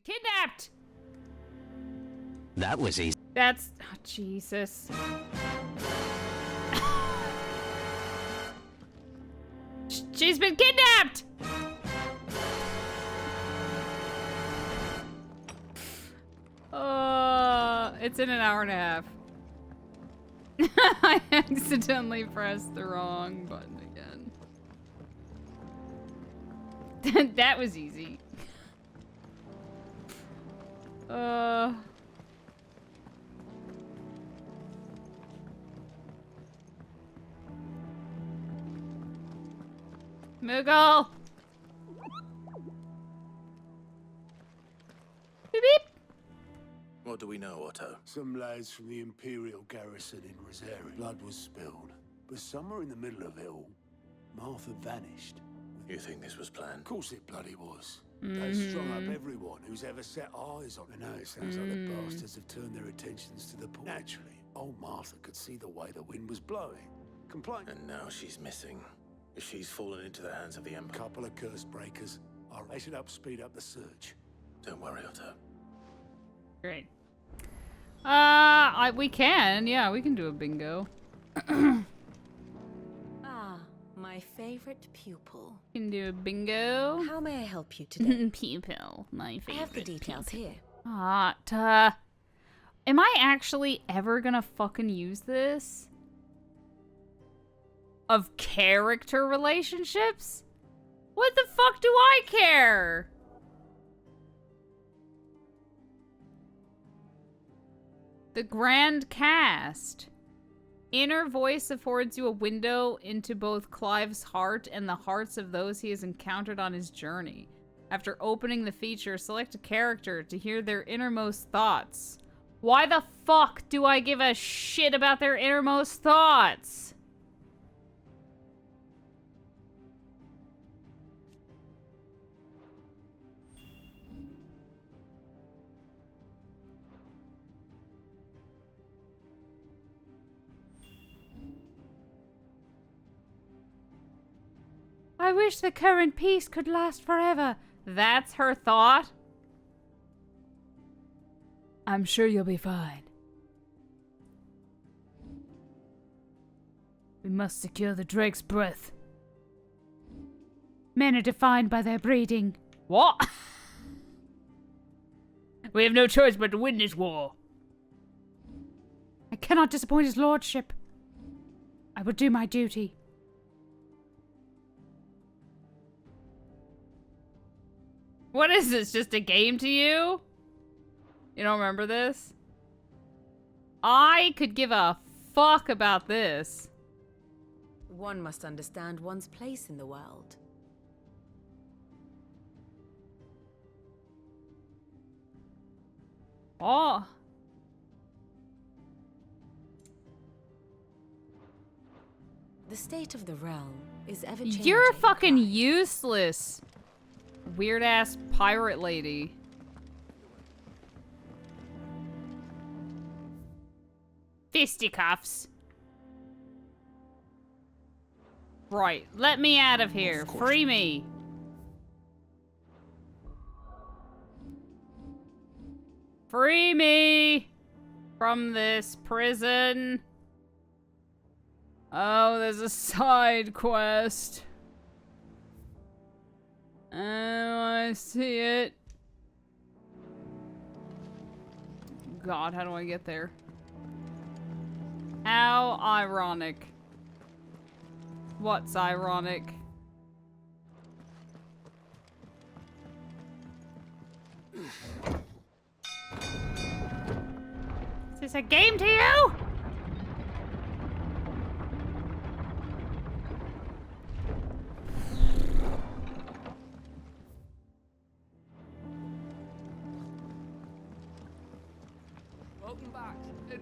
been kidnapped! That was easy. That's... Oh, Jesus. She's been kidnapped! It's in an hour and a half. I accidentally pressed the wrong button again. That was easy. Moogle! Beep beep! What do we know, Otto? Some lads from the Imperial garrison in Rosario. Blood was spilled. But somewhere in the middle of it all, Martha vanished. You think this was planned? Of course it bloody was. They strung up everyone who's ever set eyes on her. Now it sounds like the bastards have turned their attentions to the pool. Naturally, old Martha could see the way the wind was blowing. Complained. And now she's missing. She's fallen into the hands of the Empire. Couple of curse breakers. They should speed up the search. Don't worry, Otto. Great. We can. Yeah, we can do a bingo. My favorite pupil. We can do a bingo. How may I help you today? Pupil. My favorite. I have the details here. Am I actually ever gonna fucking use this? Of character relationships? What the fuck do I care? The Grand Cast. Inner voice affords you a window into both Clive's heart and the hearts of those he has encountered on his journey. After opening the feature, select a character to hear their innermost thoughts. Why the fuck do I give a shit about their innermost thoughts? I wish the current peace could last forever. That's her thought? I'm sure you'll be fine. We must secure the Drake's breath. Men are defined by their breeding. What? We have no choice but to win this war. I cannot disappoint his lordship. I will do my duty. What is this? Just a game to you? You don't remember this? I could give a fuck about this. One must understand one's place in the world. Oh. The state of the realm is ever changing. You're fucking useless. Weird ass pirate lady. Fisticuffs. Right, let me out of here. Free me. Free me from this prison. Oh, there's a side quest. I see it. God, how do I get there? How ironic. What's ironic? Is this a game to you? Welcome back, Ed.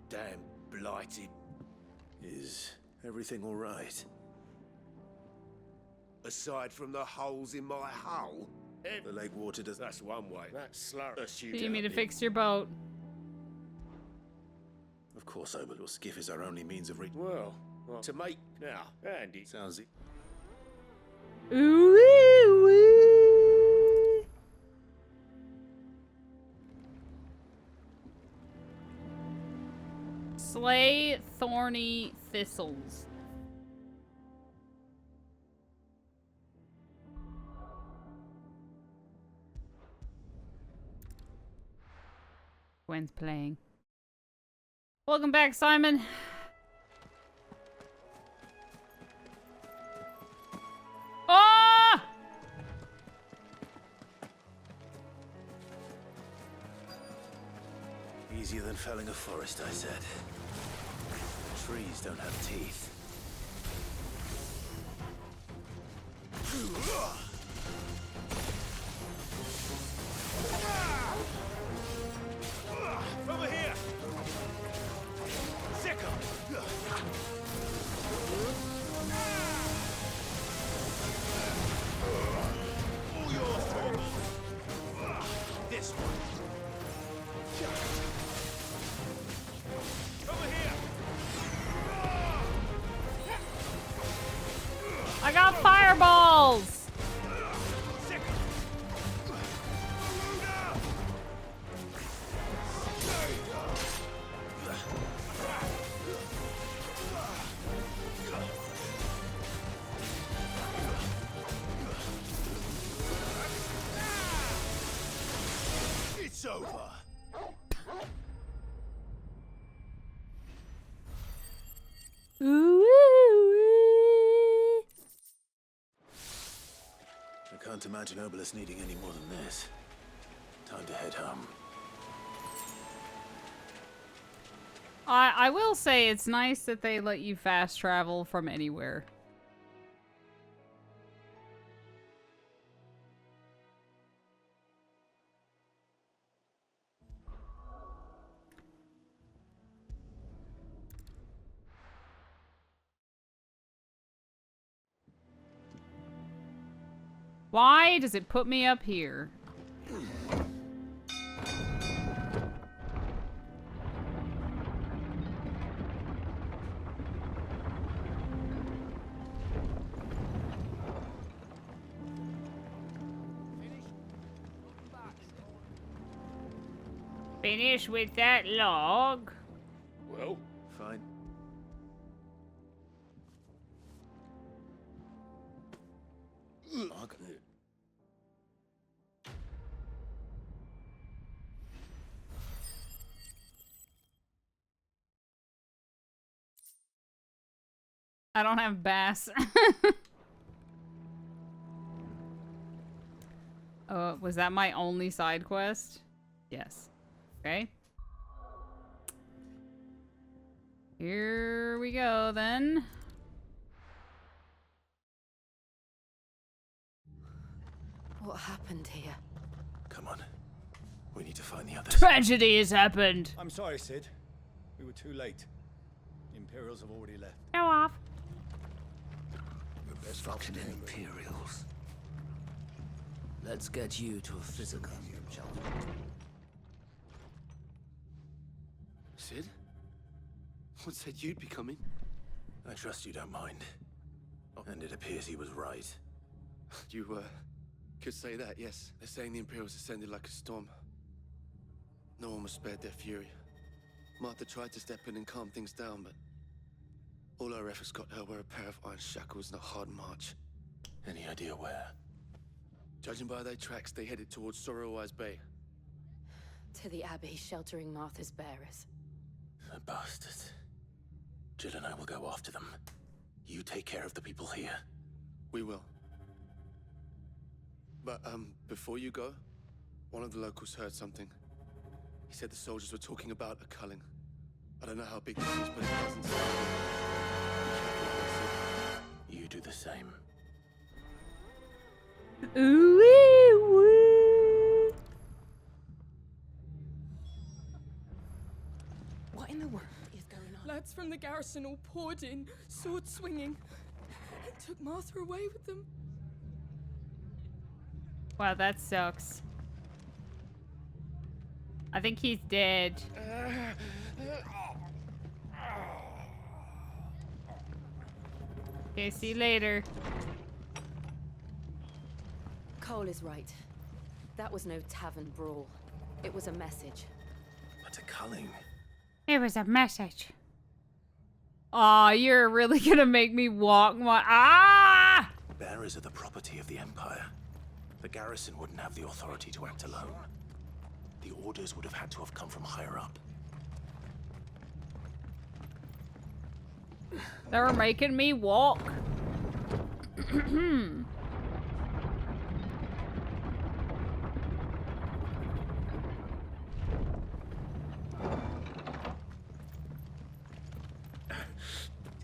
Damn blighted. Is everything all right? Aside from the holes in my hull, The lake water does... that's one way. That slur. You need me to fix your boat. Of course, but your skiff is our only means of reaching... Well, to make Now, Andy. Sounds... Ooh, wee, wee. Slay thorny thistles. Gwen's playing. Welcome back, Simon. Ah! Easier than felling a forest, I said. Trees don't have teeth. Over here! Sickle! All yours, Torvald. This one. Over here! I got fireballs! It's over. Ooh, ooh, I can't imagine Obelisk needing any more than this. Time to head home. I will say it's nice that they let you fast travel from anywhere. Why does it put me up here? Finish with that log. Well, fine. Log. I don't have bass. Was that my only side quest? Yes. Okay. Here we go then. What happened here? Come on. We need to find the others. Tragedy has happened. I'm sorry, Sid. We were too late. The Imperials have already left. Go off. The best Fucking Imperials. Let's get you to a physical, shall we? Sid? What said you'd be coming? I trust you don't mind. And it appears he was right. You, could say that, yes. They're saying the Imperials ascended like a storm. No one was spared their fury. Martha tried to step in and calm things down, but all our efforts got her were a pair of iron shackles and a hard march. Any idea where? Judging by their tracks, they headed towards Sorrowwise Bay. To the Abbey sheltering Martha's bearers. The bastards. Jill and I will go after them. You take care of the people here. We will. But, before you go, one of the locals heard something. He said the soldiers were talking about a culling. I don't know how big this is, but it doesn't sound good. Be careful what they say. You do the same. Ooh, wee, woo. What in the world is going on? Lads from the garrison all poured in, sword swinging, and took Martha away with them. Wow, that sucks. I think he's dead. Okay, see you later. Cole is right. That was no tavern brawl. It was a message. But a culling. It was a message. Aw, you're really gonna make me walk my... Ah! Bearers are the property of the Empire. The garrison wouldn't have the authority to act alone. The orders would have had to have come from higher up. They're making me walk.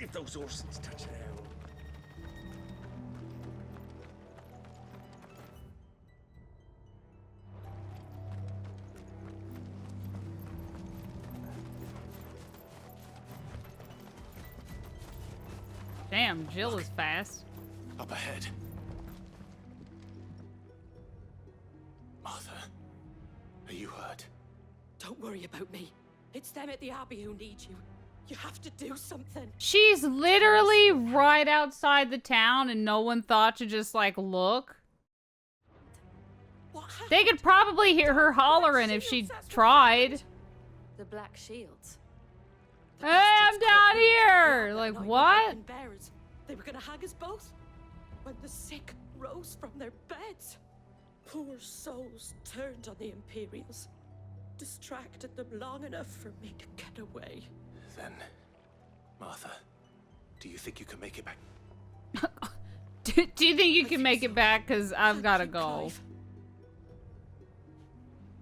If those horses touch it out. Damn, Jill is fast. Up ahead. Martha, are you hurt? Don't worry about me. It's them at the Abbey who need you. You have to do something. She's literally right outside the town and no one thought to just, like, look. What happened? They could probably hear her hollering if she tried. The Black Shields. The Hey, I'm bastards down caught me here! at Like, night with what? fucking bears. They were gonna hang us both when the sick rose from their beds. Poor souls turned on the Imperials. Distracted them long enough for me to get away. Then, Martha, do you think you can make it back? Do you think you can make it back? Because I've Thank gotta you, go. Clive.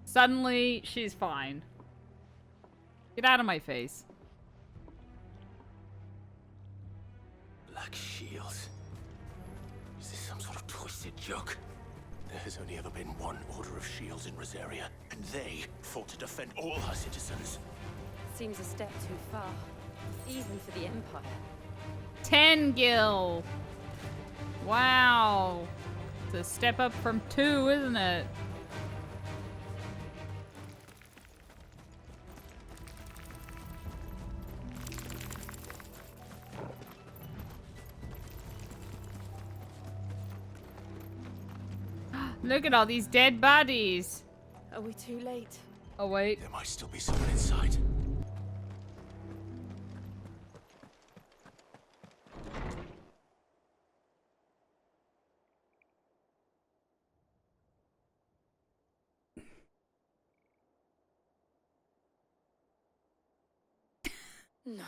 Suddenly, she's fine. Get out of my face. Black Shields? Is this some sort of twisted joke? There has only ever been one Order of Shields in Rosaria, and they fought to defend all her citizens. Seems a step too far, even for the Empire. 10 gil. Wow. It's a step up from 2, isn't it? Look at all these dead bodies. Are we too late? Oh, wait. There might still be someone inside. No.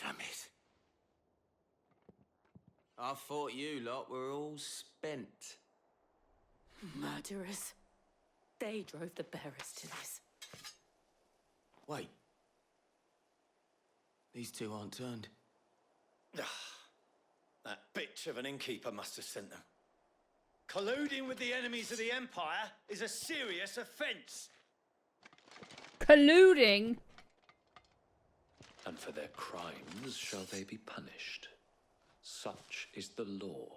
Damn it. I thought you lot were all spent. Murderers. They drove the bearers to this. Wait. These two aren't turned. That bitch of an innkeeper must have sent them. Colluding with the enemies of the Empire is a serious offense. Colluding. And for their crimes shall they be punished. Such is the law.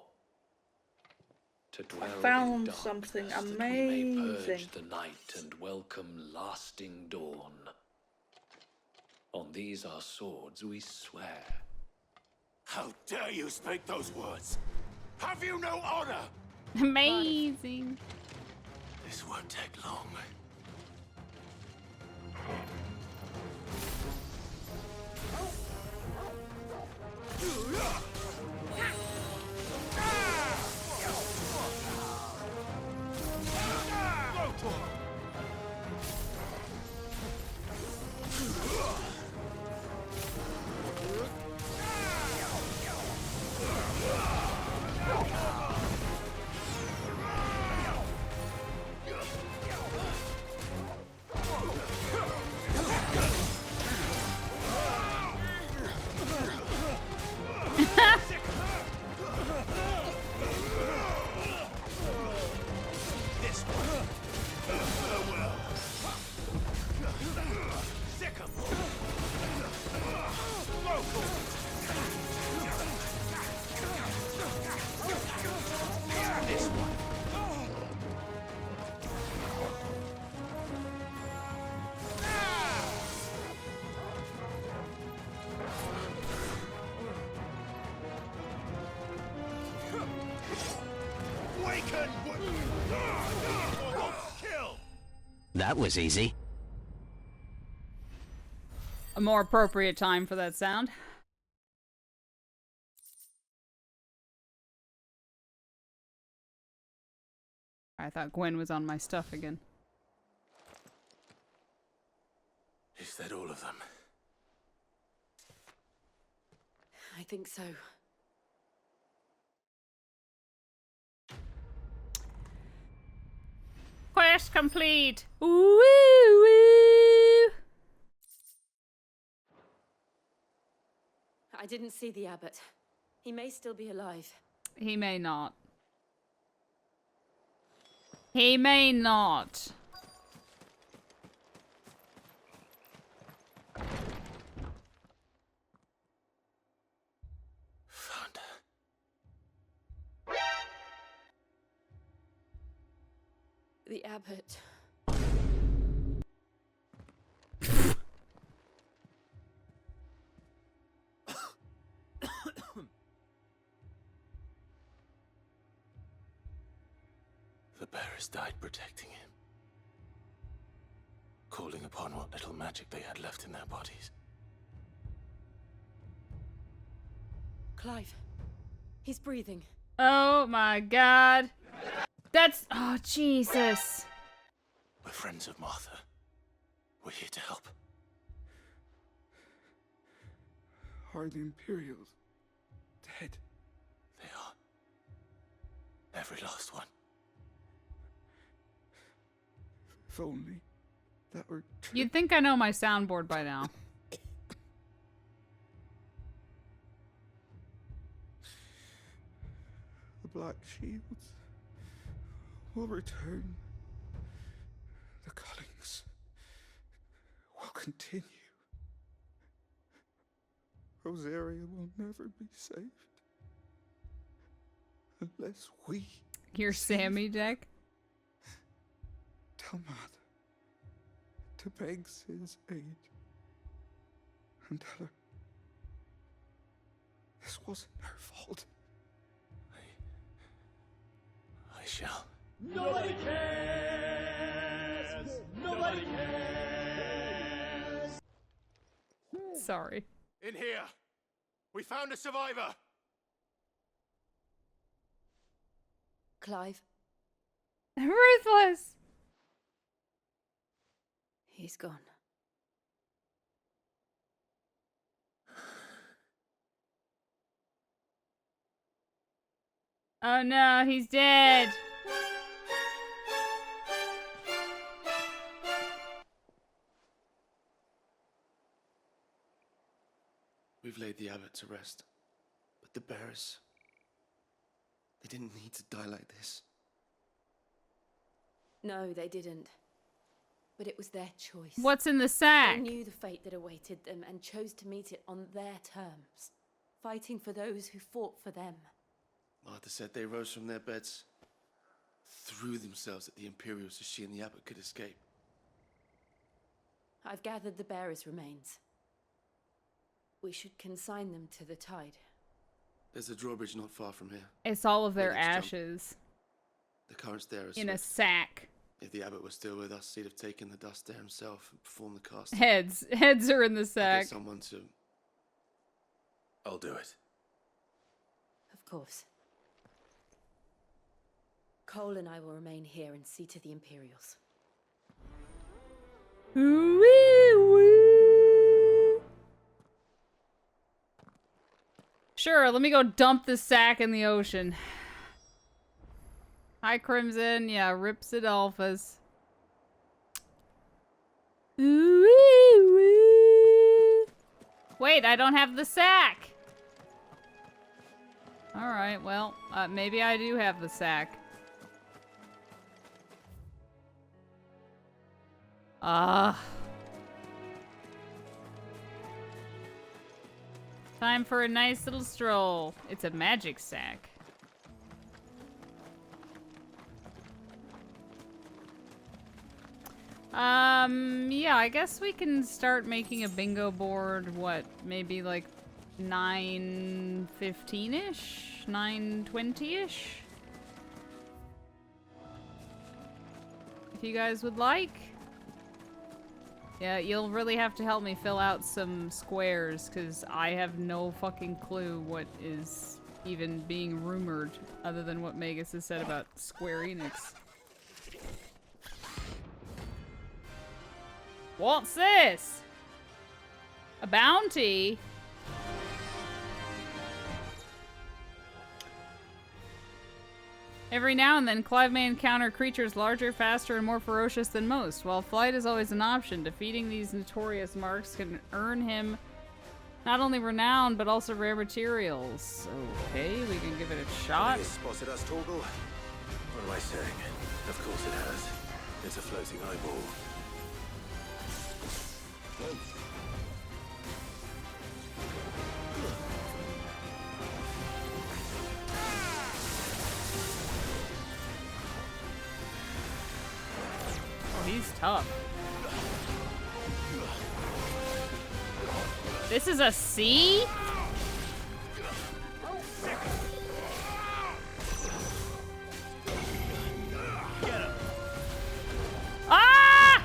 To dwell found in darkness, something that we may amazing. purge the night and welcome lasting dawn. On these our swords we swear. How dare you speak those words? Have you no honor? Amazing. This won't take long. That was easy. A more appropriate time for that sound. I thought Gwen was on my stuff again. Is that all of them? I think so. Quest complete! Woo woo! I didn't see the abbot. He may still be alive. He may not. He may not. Found her. The abbot. The bearers died protecting him. Calling upon what little magic they had left in their bodies. Clive. He's breathing. Oh my god. That's... Oh, Jesus. We're friends of Martha. We're here to help. Are the Imperials dead? They are. Every last one. If only that were true. You'd think I know my soundboard by now. The Black Shields will return. The cullings will continue. Rosaria will never be saved unless we Your Sammy deck? tell Matt to beg Sid's aid and tell her this wasn't her fault. I shall. Nobody cares! Nobody cares! Sorry. In here! We found a survivor! Clive. Ruthless! He's gone. Oh no, he's dead! We've laid the abbot to rest, but the bearers, they didn't need to die like this. No, they didn't. But it was their choice. What's in the sack? They knew the fate that awaited them and chose to meet it on their terms, fighting for those who fought for them. Martha said they rose from their beds, threw themselves at the Imperials so she and the abbot could escape. I've gathered the bearers' remains. We should consign them to the tide. There's a drawbridge not far from here. It's all of their Let's jump. ashes. The currents there are In a swift. sack. If the abbot was still with us, he'd have taken the dust there himself and performed the cast. Heads. Heads are in the Get sack. someone to... I'll do it. Of course. Cole and I will remain here and see to the Imperials. Ooh, wee, wee. Sure, let me go dump the sack in the ocean. Hi, Crimson. Yeah, rips it alphas. Ooh, wee, wee. Wait, I don't have the sack. Alright, well, maybe I do have the sack. Time for a nice little stroll. It's a magic sack. Yeah, I guess we can start making a bingo board, what, maybe like 9:15-ish? 9:20-ish? If you guys would like. Yeah, you'll really have to help me fill out some squares, because I have no fucking clue what is even being rumored, other than what Magus has said about Square Enix. What's this? A bounty? Every now and then, Clive may encounter creatures larger, faster, and more ferocious than most. While flight is always an option, defeating these notorious marks can earn him not only renown, but also rare materials. Okay, we can give it a shot. Has spotted us, Torgal? What am I saying? Of course it has. It's a floating eyeball. He's tough. This is a C? Ah!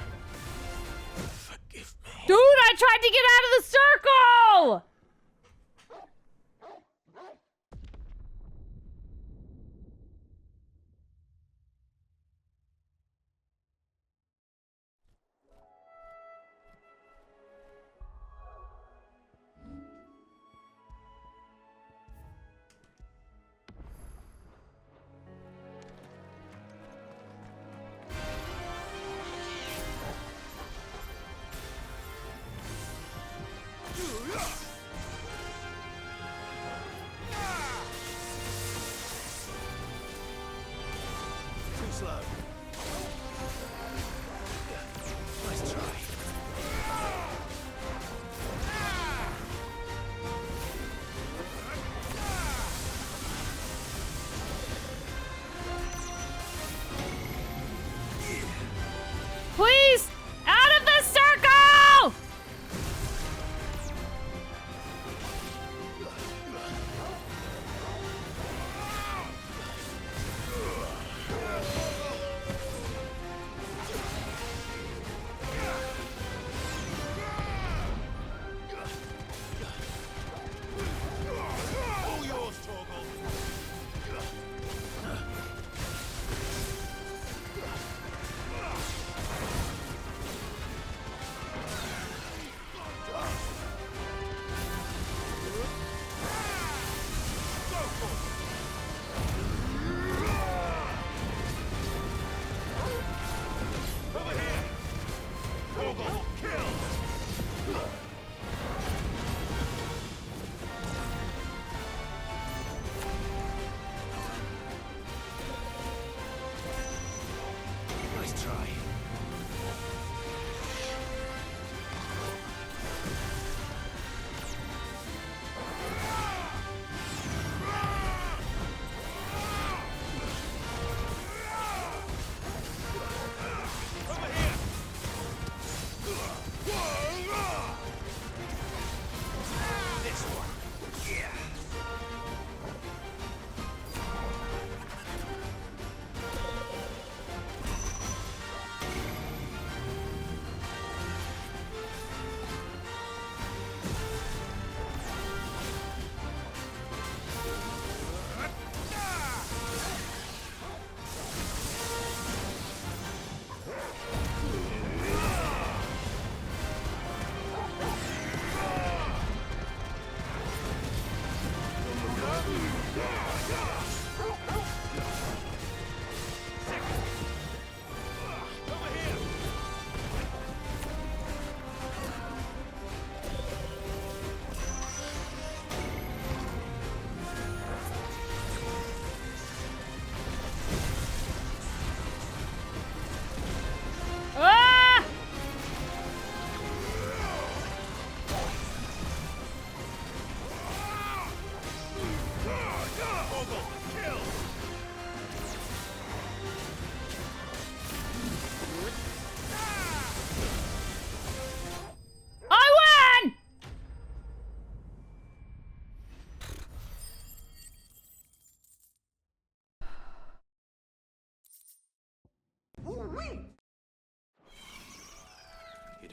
Forgive me. Dude, I tried to get out of the circle!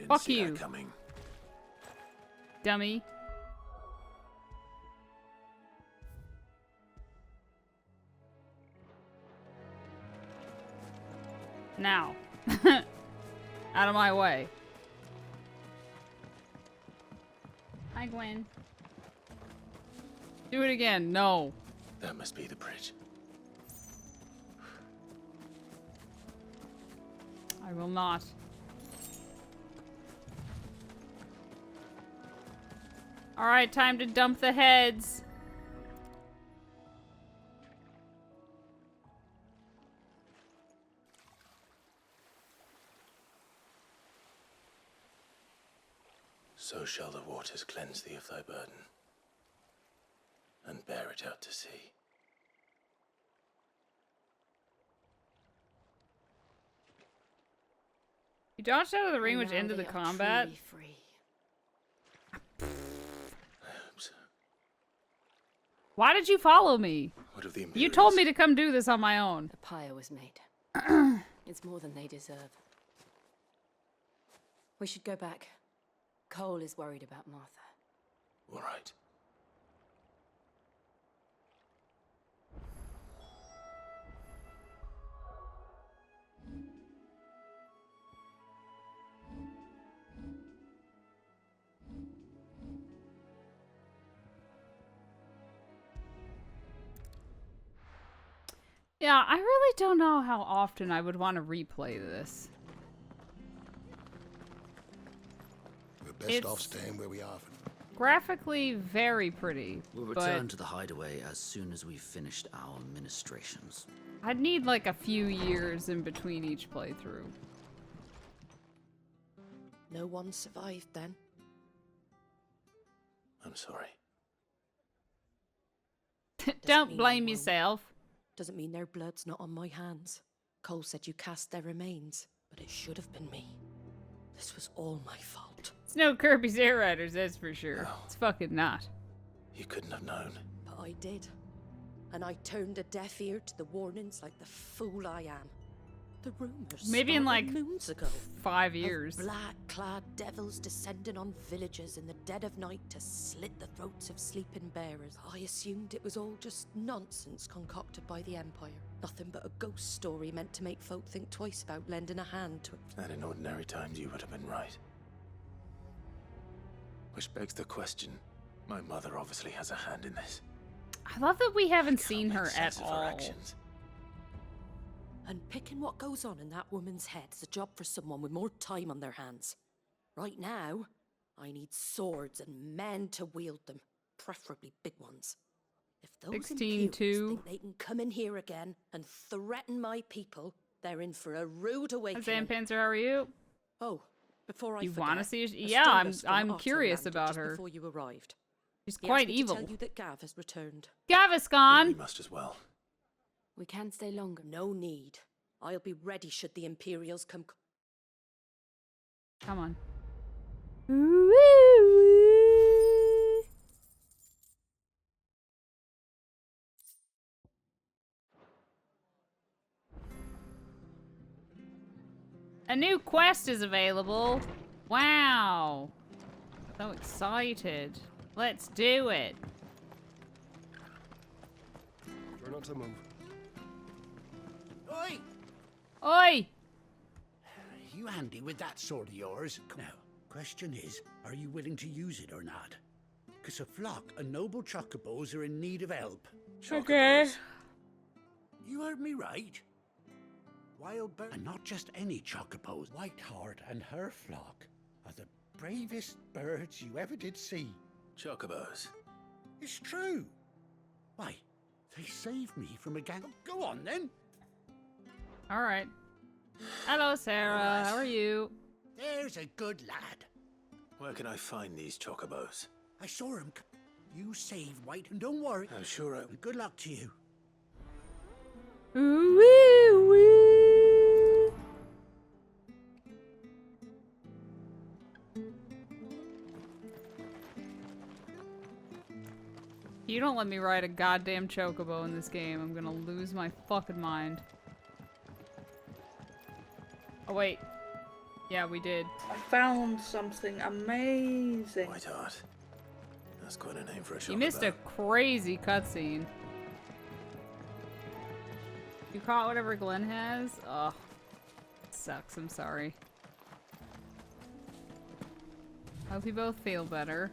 Fuck see you. that coming. Dummy. Now. Out of my way. Hi, Gwen. Do it again. No. That must be the bridge. I will not. Alright, time to dump the heads. So shall the waters cleanse thee of thy burden, and bear it out to sea. You dodged out of the ring, And which now ended the they are combat. truly free. I hope so. Why did you follow me? What of the You Imperials? told me to come do this on my own. The pyre was made. It's more than they deserve. We should go back. Cole is worried about Martha. All right. Yeah, I really don't know how often I would want to replay this. We're best It's- off staying where we are. Graphically very pretty, We'll but return to the hideaway as soon as we've finished our ministrations. I'd need like a few years in between each playthrough. No one survived then. I'm sorry. Don't mean blame they won't. yourself. Doesn't mean their blood's not on my hands. Cole said you cast their remains, but it should have been me. This was all my fault. It's no Kirby's Air Riders, that's for sure. No. It's fucking not. You couldn't have known. But I did. And I turned a deaf ear to the warnings like the fool I am. The rumors Maybe in, started like, moons ago. 5 of years. black-clad devils descending on villages in the dead of night to slit the throats of sleeping bearers. I assumed it was all just nonsense concocted by the Empire. Nothing but a ghost story meant to make folk think twice about lending a hand to it. And in ordinary times, you would have been right. Which begs the question. My mother obviously has a hand in this. I love that we haven't Can't seen make her sense at of her all. actions. And picking what goes on in that woman's head is a job for someone with more time on their hands. Right now, I need swords and men to wield them, preferably big ones. If those 16-2. Imperials think they can come in here again and threaten my people, they're in for a rude awakening. Sam Panzer, how are you? Oh, before I You forget, wanna see? a Yeah, stewardess from I'm Otto curious landed about just her. Before you arrived, She's He quite asked me evil. to tell you that Gav has returned. We Gaviscon! must as well. We can stay longer. No need. I'll be ready should the Imperials come. Come on. A new quest is available. Wow. So excited. Let's do it. Try not to move. Oi! Oi! You handy with that sword of yours? Now, question is, are you willing to use it or not? Because a flock of noble chocobos are in need of help. Okay. You heard me right. Wild bird, and not just any chocobos. Whiteheart and her flock are the bravest birds you ever did see. Chocobos. It's true. Why, they saved me from a gang. Go on then. All right. Hello, Sarah. How are you? There's a good lad. Where can I find these chocobos? I saw him. You saved White, and don't worry. I'm sure I... And good luck to you. You don't let me ride a goddamn chocobo in this game, I'm gonna lose my fucking mind. Oh, wait. Yeah, we did. I found something amazing. White Hart. That's quite a name for a shop. You missed a crazy cutscene. You caught whatever Glenn has? Ugh. Sucks, I'm sorry. Hope you both feel better.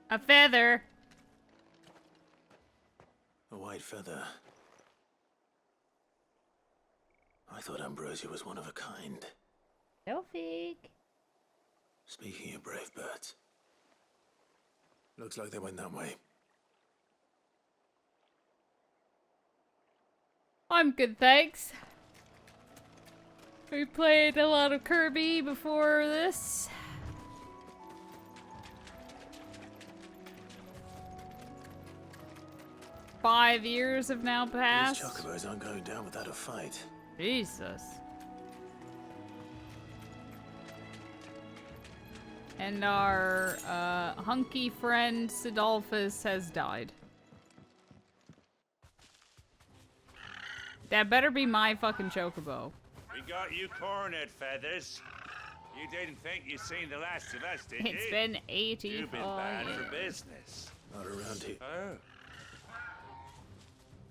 A feather! A white feather. I thought Ambrosia was one of a kind. Delphig. Speaking of brave birds. Looks like they went that way. I'm good, thanks. We played a lot of Kirby before this. Five years have now passed. These chocobos aren't going down without a fight. Jesus. And our hunky friend Sidolphus has died. That better be my fucking chocobo. We got you cornered, Feathers. You didn't think you'd seen the last of us, did you? It's been 80. You've been bad for business. Not around here.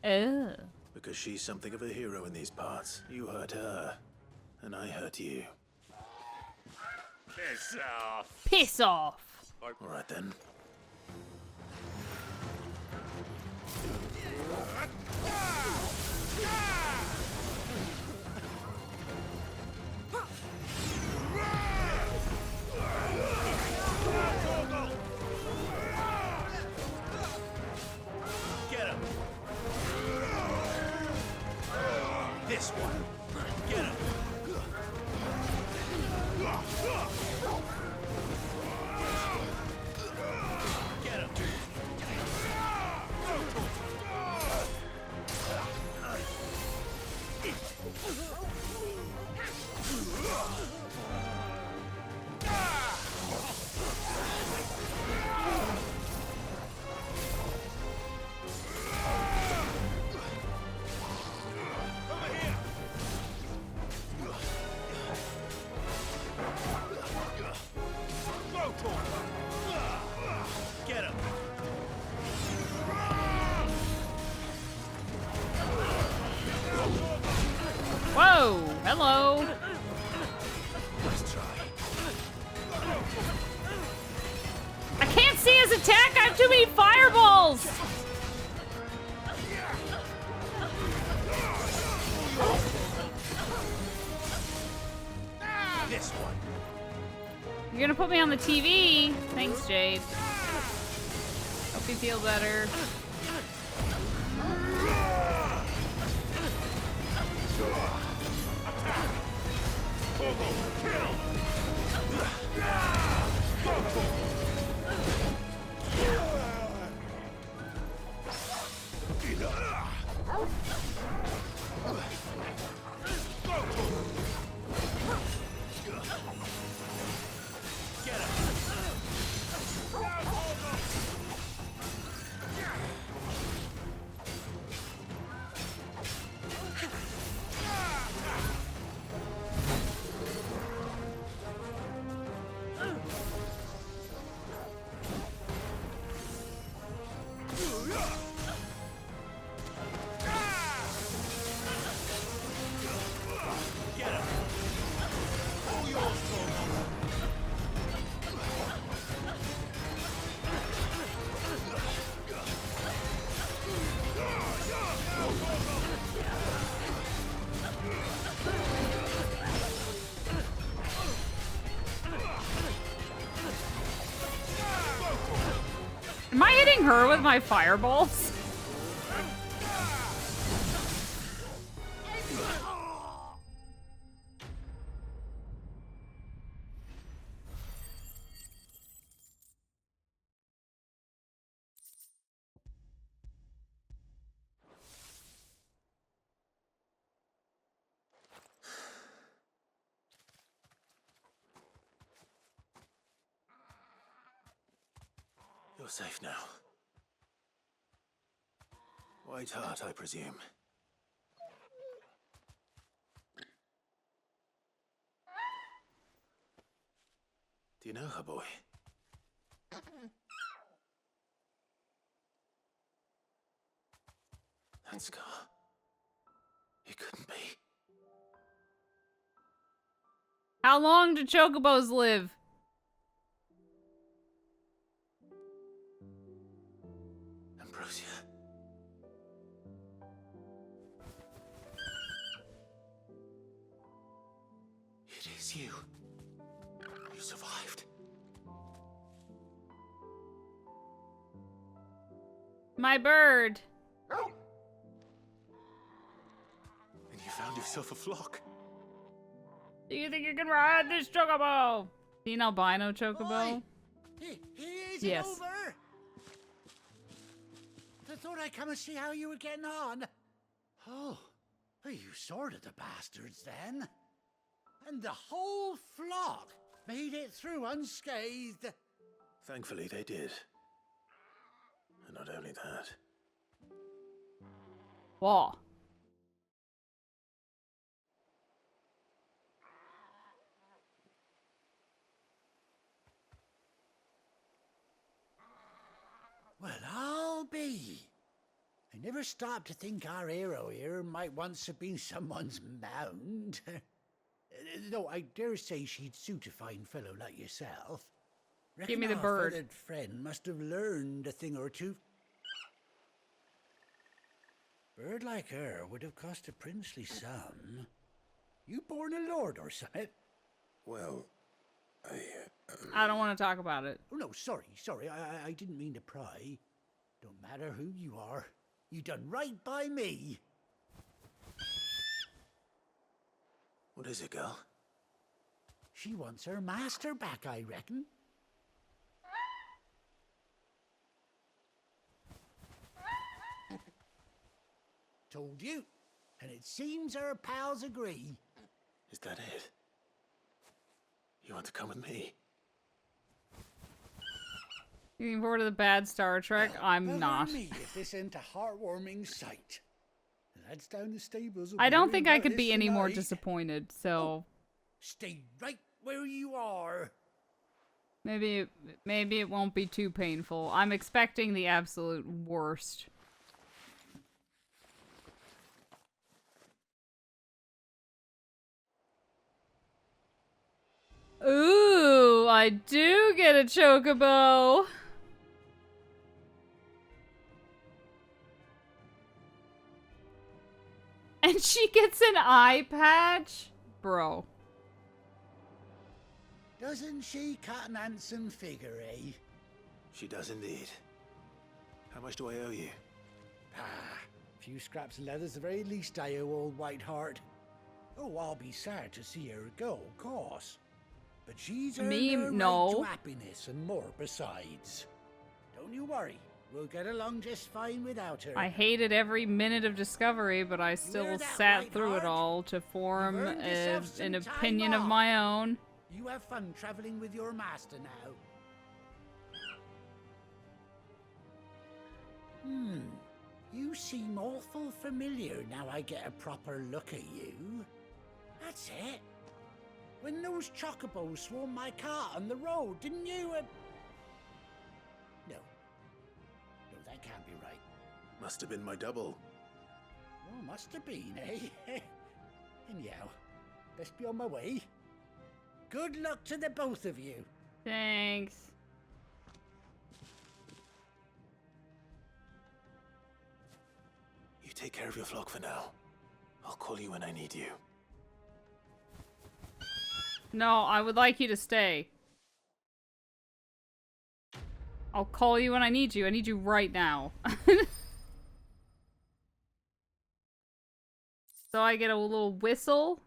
Oh. Because she's something of a hero in these parts. You hurt her, and I hurt you. Piss off. Piss off. All right then. Get him. This one. Get him. Get him. Get him. Whoa! Hello! Let's try. I can't see his attack! I have too many fireballs! This one. You're gonna put me on the TV? Thanks, Jade. Hope you feel better. Am I hitting her with my fireballs? You're safe now. White Hart, I presume. Do you know her, boy? That scar. It couldn't be. How long do chocobos live? Ambrosia. It is you. You survived. My bird. And you found yourself a flock. Do you think you can ride this chocobo? See an albino chocobo? Is yes. it over? I thought I'd come and see how you were getting on. Oh, you sorted the bastards then. And the whole flock made it through unscathed. Thankfully, they did. And not only that. Whoa. Well, I'll be. I never stopped to think our hero here might once have been someone's mount. Though I dare say she'd suit a fine fellow like yourself. Give me the Reckon our bird. feathered friend must have learned a thing or two. Bird like her would have cost a princely sum. You born a lord or something? Well, I don't want to talk about it. Oh, no, sorry. I didn't mean to pry. Don't matter who you are. You done right by me. what is it, girl? She wants her master back, I reckon. Told you. And it seems her pals agree. Is that it? You want to come with me? Looking forward to the bad Star Trek? I'm not. Me if this ain't a heartwarming sight. The lads down the stables. I don't think I could be any more disappointed, so... Stay right where you are. Maybe it won't be too painful. I'm expecting the absolute worst. Ooh, I do get a chocobo. And she gets an eye patch? Bro. Doesn't she cut an handsome figure, eh? She does indeed. How much do I owe you? A few scraps of leather's the very least I owe old Whiteheart. Oh, I'll be sad to see her go, of course. But she's earned her right to happiness and more besides. Don't you worry. We'll get along just fine without her. I hated every minute of Discovery, but I still sat through it all to form an opinion of my own. You have fun traveling with your master now. You seem awful familiar now I get a proper look at you. That's it. When those chocobos swarmed my cart on the road, didn't you? No, that can't be right. Must have been my double. Oh, must have been, eh? Anyhow, best be on my way. Good luck to the both of you. Thanks. You take care of your flock for now. I'll call you when I need you. No, I would like you to stay. I'll call you when I need you. I need you right now. So I get a little whistle.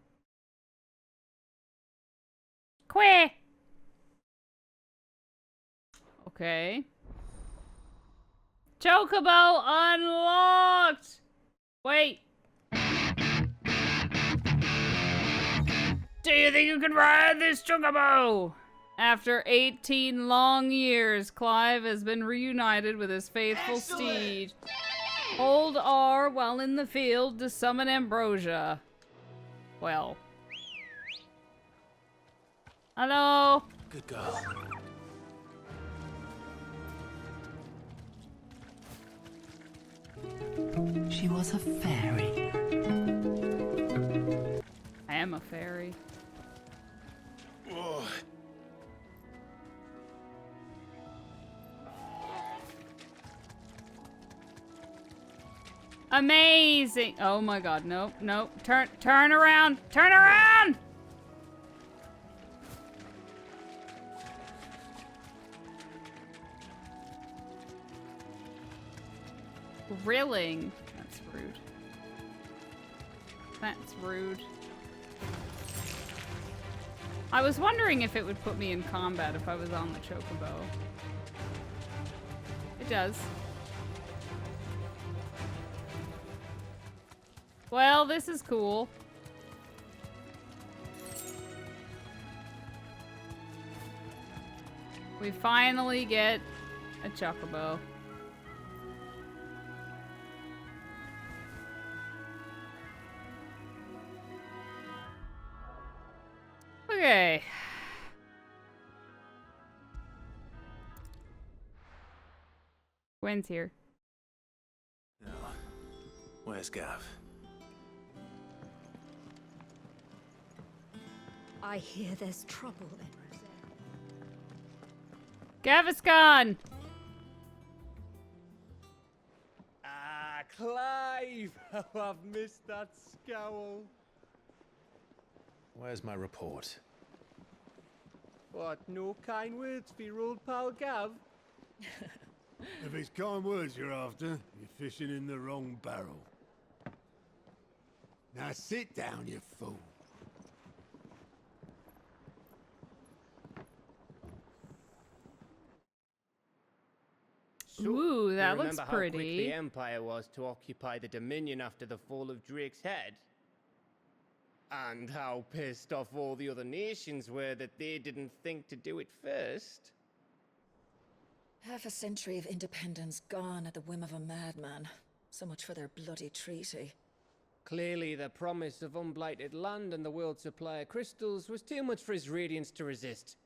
Quack! Okay. Chocobo unlocked! Wait. Do you think you can ride this chocobo? After 18 long years, Clive has been reunited with his faithful steed. Hold R while in the field to summon ambrosia. Well. Hello? Good girl. She was a fairy. I am a fairy. Oh. Amazing! Oh my god, nope, nope. Turn around! Turn around! Grilling. That's rude. That's rude. I was wondering if it would put me in combat if I was on the chocobo. It does. Well, this is cool. We finally get a chocobo. Okay. Gwen's here. Now, where's Gav? I hear there's trouble in Gaviscon! Ah, Clive! Oh, I've missed that scowl. Where's my report? What, no kind words for your old pal Gav? If it's kind words you're after, you're fishing in the wrong barrel. Now sit down, you fool. So, Ooh, that you looks remember how quick pretty. the Empire was to occupy the Dominion after the fall of Drake's head? And how pissed off all the other nations were that they didn't think to do it first? Half a century of independence gone at the whim of a madman. So much for their bloody treaty. Clearly, the promise of unblighted land and the world's supply of crystals was too much for his radiance to resist.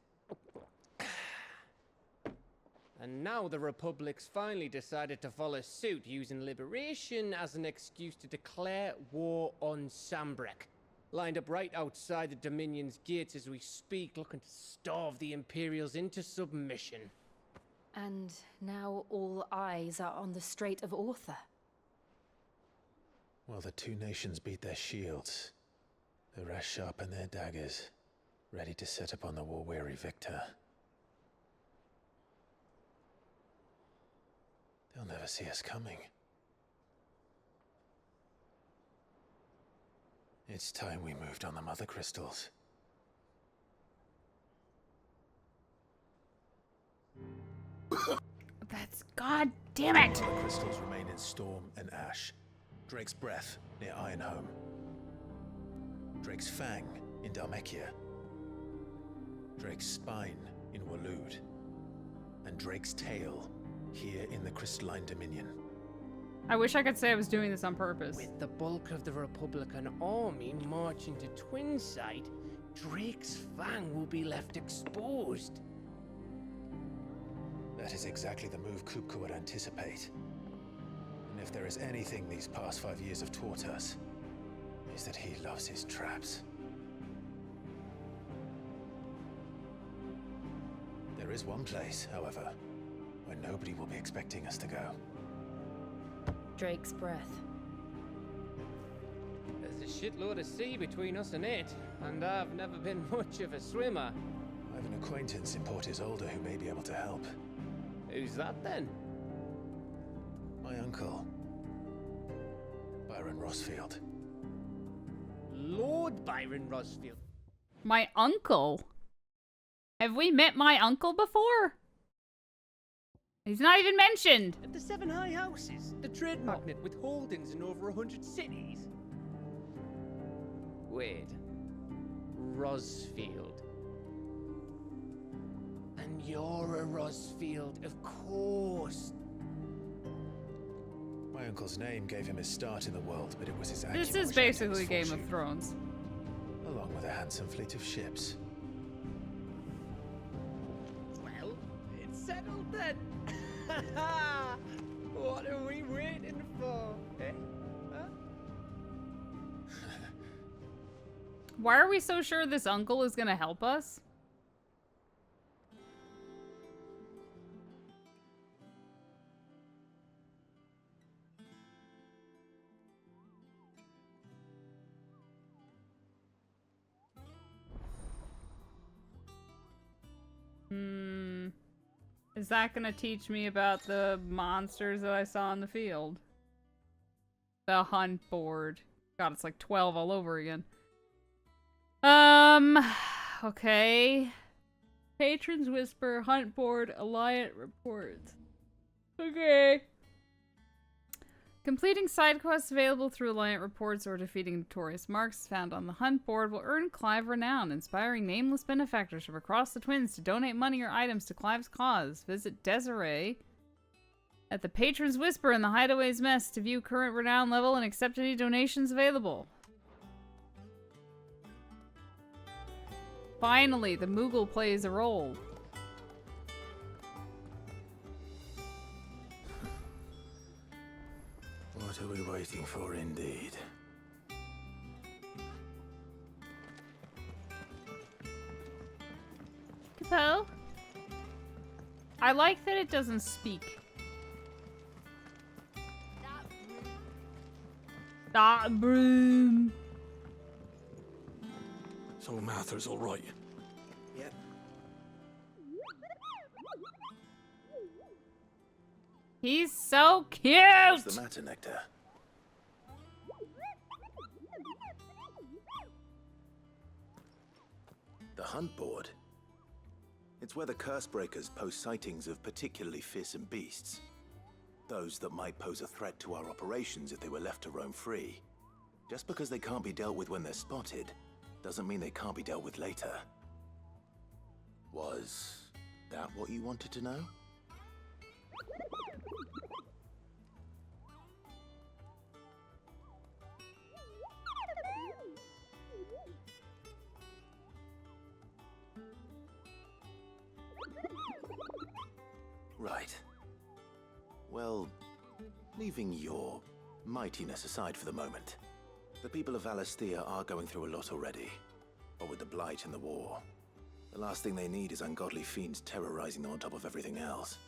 And now the Republic's finally decided to follow suit, using liberation as an excuse to declare war on Sambrek. Lined up right outside the Dominion's gates as we speak, looking to starve the Imperials into submission. And now all eyes are on the Strait of Author. Well, the two nations beat their shields. The rest sharpen their daggers, ready to set upon the war-weary victor. They'll never see us coming. It's time we moved on the mother crystals. That's god damn it! The crystals remain in Storm and Ash. Drake's Breath near Ironhome. Drake's Fang in Dhalmekia. Drake's Spine in Waloed. And Drake's Tail here in the Crystalline Dominion. I wish I could say I was doing this on purpose. With the bulk of the Republican army marching to Twinside, Drake's Fang will be left exposed. That is exactly the move Kupka would anticipate. And if there is anything these past 5 years have taught us, is that he loves his traps. There is one place, however, where nobody will be expecting us to go. Drake's Breath. There's a shitload of sea between us and it, and I've never been much of a swimmer. I have an acquaintance in Port Isolde who may be able to help. Who's that then? My uncle, Byron Rosfield. Lord Byron Rosfield. My uncle? Have we met my uncle before? He's not even mentioned. At the Seven High Houses, the trade magnate with holdings in over 100 cities. Wait. Rosfield. And you're a Rosfield, of course. My uncle's name gave him his start in the world, but it was his acumen This is which earned him basically his Game fortune, of Thrones. along with a handsome fleet of ships. Well, it's settled then. What are we waiting for, eh? Huh? Why are we so sure this uncle is gonna help us? Is that gonna teach me about the monsters that I saw in the field? The hunt board. God, it's like 12 all over again. Okay. Patrons Whisper, Hunt Board, Alliant Reports. Okay. Completing side quests available through Alliant Reports or defeating notorious marks found on the Hunt Board will earn Clive renown, inspiring nameless benefactors from across the Twins to donate money or items to Clive's cause. Visit Desiree at the Patrons Whisper in the Hideaway's Mess to view current renown level and accept any donations available. Finally, the Moogle plays a role. What are we waiting for, indeed? Capo? I like that it doesn't speak. That broom. So Martha's all right. Yep. He's so cute! What's the matter, Nectar? The Hunt Board. It's where the Cursebreakers post sightings of particularly fearsome beasts. Those that might pose a threat to our operations if they were left to roam free. Just because they can't be dealt with when they're spotted, doesn't mean they can't be dealt with later. Was that what you wanted to know? Right. Well, leaving your mightiness aside for the moment, the people of Valisthea are going through a lot already. What with the Blight and the war, the last thing they need is ungodly fiends terrorizing them on top of everything else.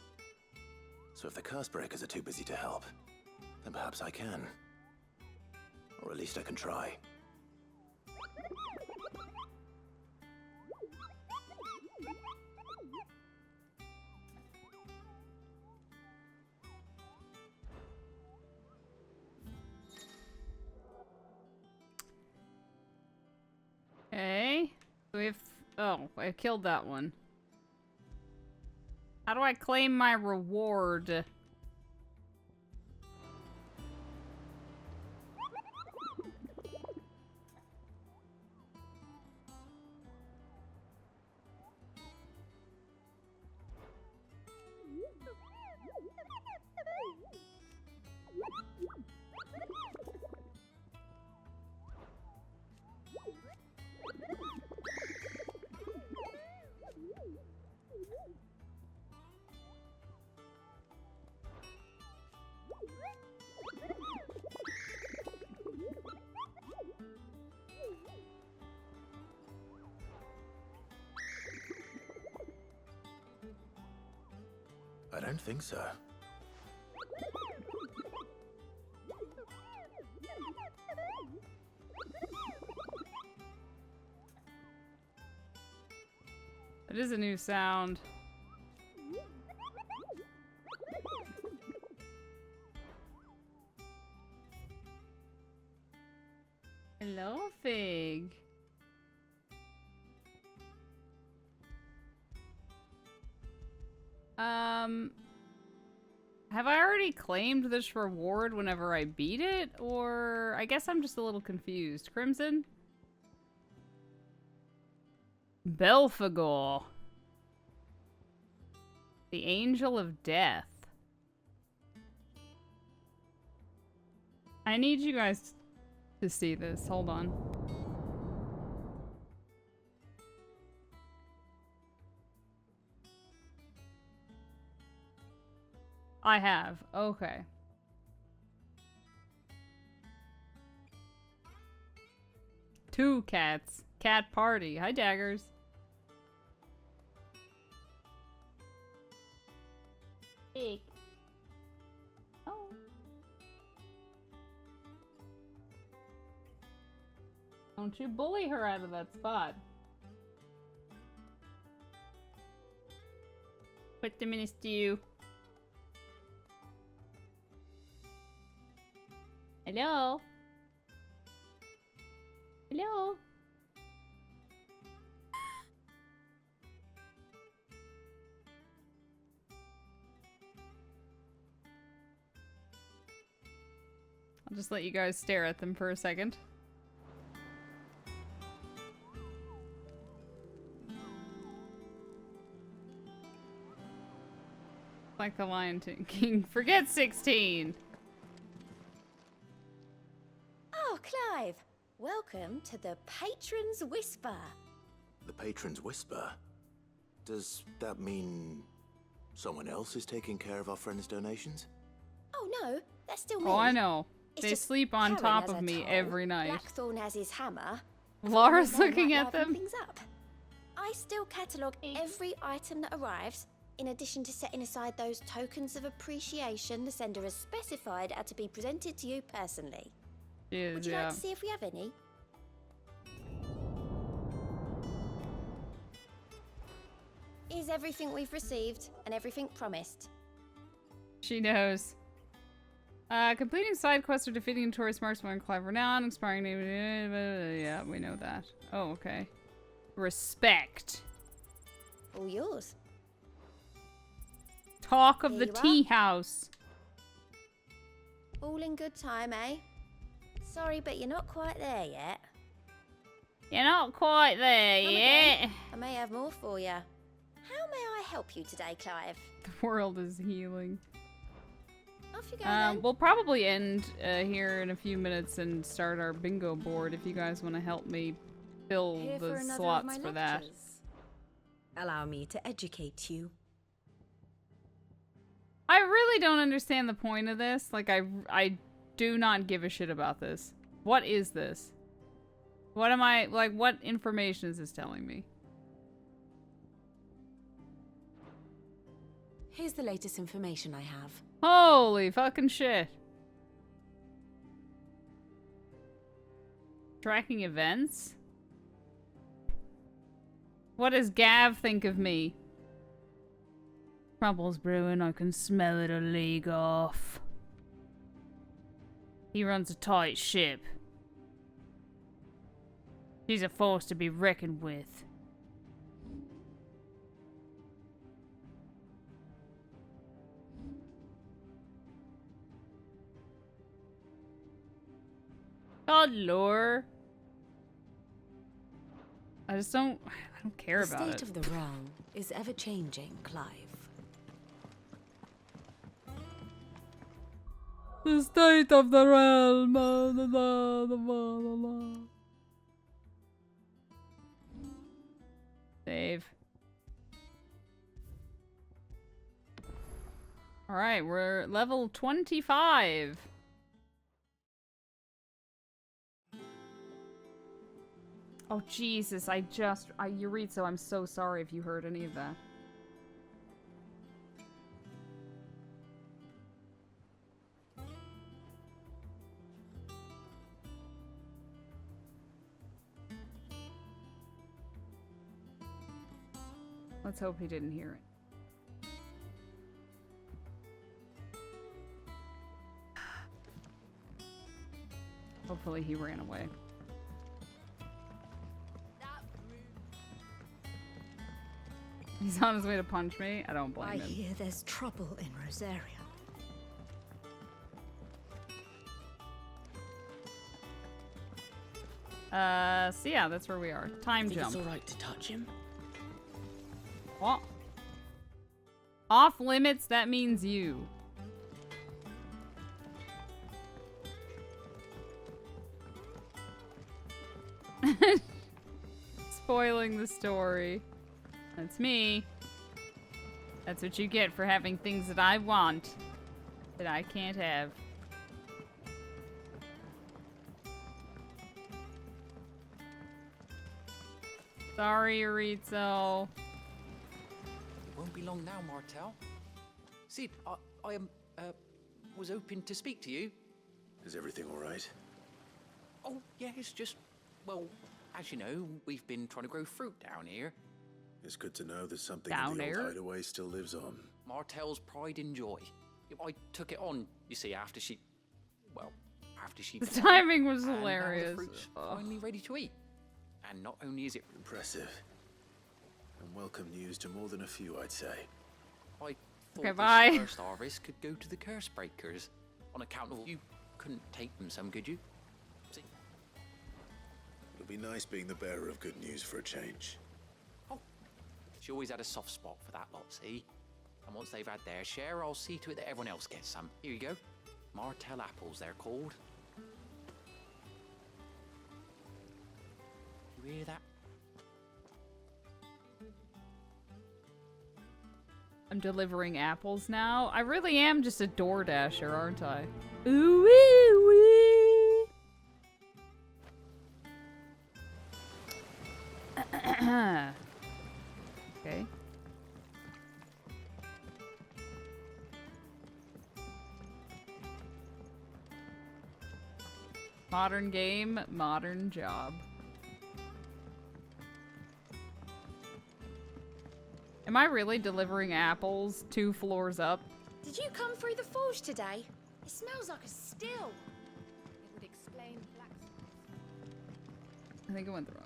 So if the Cursebreakers are too busy to help, then perhaps I can. Or at least I can try. Okay. We have... Oh, I killed that one. How do I claim my reward? I don't think so. It is a new sound. Hello, Fig. Have I already claimed this reward whenever I beat it? Or I guess I'm just a little confused. Crimson? Belphegor. The Angel of Death. I need you guys to see this. Hold on. I have. Okay. Two cats. Cat party. Hi, Daggers. Big. Oh. Don't you bully her out of that spot. Put them in a stew. Hello? Hello? I'll just let you guys stare at them for a second. Like the Lion King. Forget 16! Oh, Clive! Welcome to the Patron's Whisper. The Patron's Whisper? Does that mean someone else is taking care of our friend's donations? Oh no, that's still me. Oh, I know. It's They just sleep on Karen top has of her me toll, every night. Blackthorn has his hammer. Laura's and they looking might at liven them. Things up. I still catalogue every item that arrives, in addition to setting aside those tokens of appreciation the sender has specified are to be presented to you personally. Would you like to see if we have any? Is everything we've received and everything promised? She knows. Completing side quests or defeating tourist marksman and Clive Renown, expiring name. Yeah, we know that. Oh, okay. Respect. All yours. Talk of Here the you are. tea house. All in good time, eh? Sorry, but you're not quite there yet. You're not quite there Come yet. again. I may have more for you. How may I help you today, Clive? The world is healing. Off you go then. We'll probably end here in a few minutes and start our bingo board if you guys want to help me fill Here for the another of slots my for that. lectures. Allow me to educate you. I really don't understand the point of this. Like, I do not give a shit about this. What is this? What am I, like, what information is this telling me? Here's the latest information I have. Holy fucking shit. Tracking events? What does Gav think of me? Trouble's brewing, I can smell it a league off. He runs a tight ship. She's a force to be reckoned with. God, lore. I don't care about it. The state of the realm is ever changing, Clive. The state of the realm. Save. Alright, we're level 25. Oh, Jesus, Euritzo, I'm so sorry if you heard any of that. Let's hope he didn't hear it. Hopefully he ran away. He's on his way to punch me. I don't blame I him. hear there's trouble in Rosaria. So yeah, that's where we are. Time Think jump. it's alright to touch him? What? Off limits, that means you. Spoiling the story. That's me. That's what you get for having things that I want that I can't have. Sorry, Rizzo. It won't be long now, Martel. Sid, I was hoping to speak to you. Is everything all right? Oh, yeah, it's just, well, as you know, we've been trying to grow fruit down here. It's good to know that something Down in the there? old hideaway still lives on. Martel's pride and joy. I took it on, you see, after she... The timing was and now the hilarious. fruit's finally ready to eat. And not only is it... Impressive. And welcome news to more than a few, I'd say. I thought Okay, bye. this first harvest could go to the curse breakers. On account of you couldn't take them some, could you? See? It'll be nice being the bearer of good news for a change. She always had a soft spot for that lot, see? And once they've had their share, I'll see to it that everyone else gets some. Here you go. Martel apples, they're called. You hear that? I'm delivering apples now. I really am just a door dasher, aren't I? Ooh wee wee. Okay. Modern game, modern job. Am I really delivering apples 2 floors up? Did you come through the forge today? It smells like a still. It would explain blacksmith. I think I went the wrong.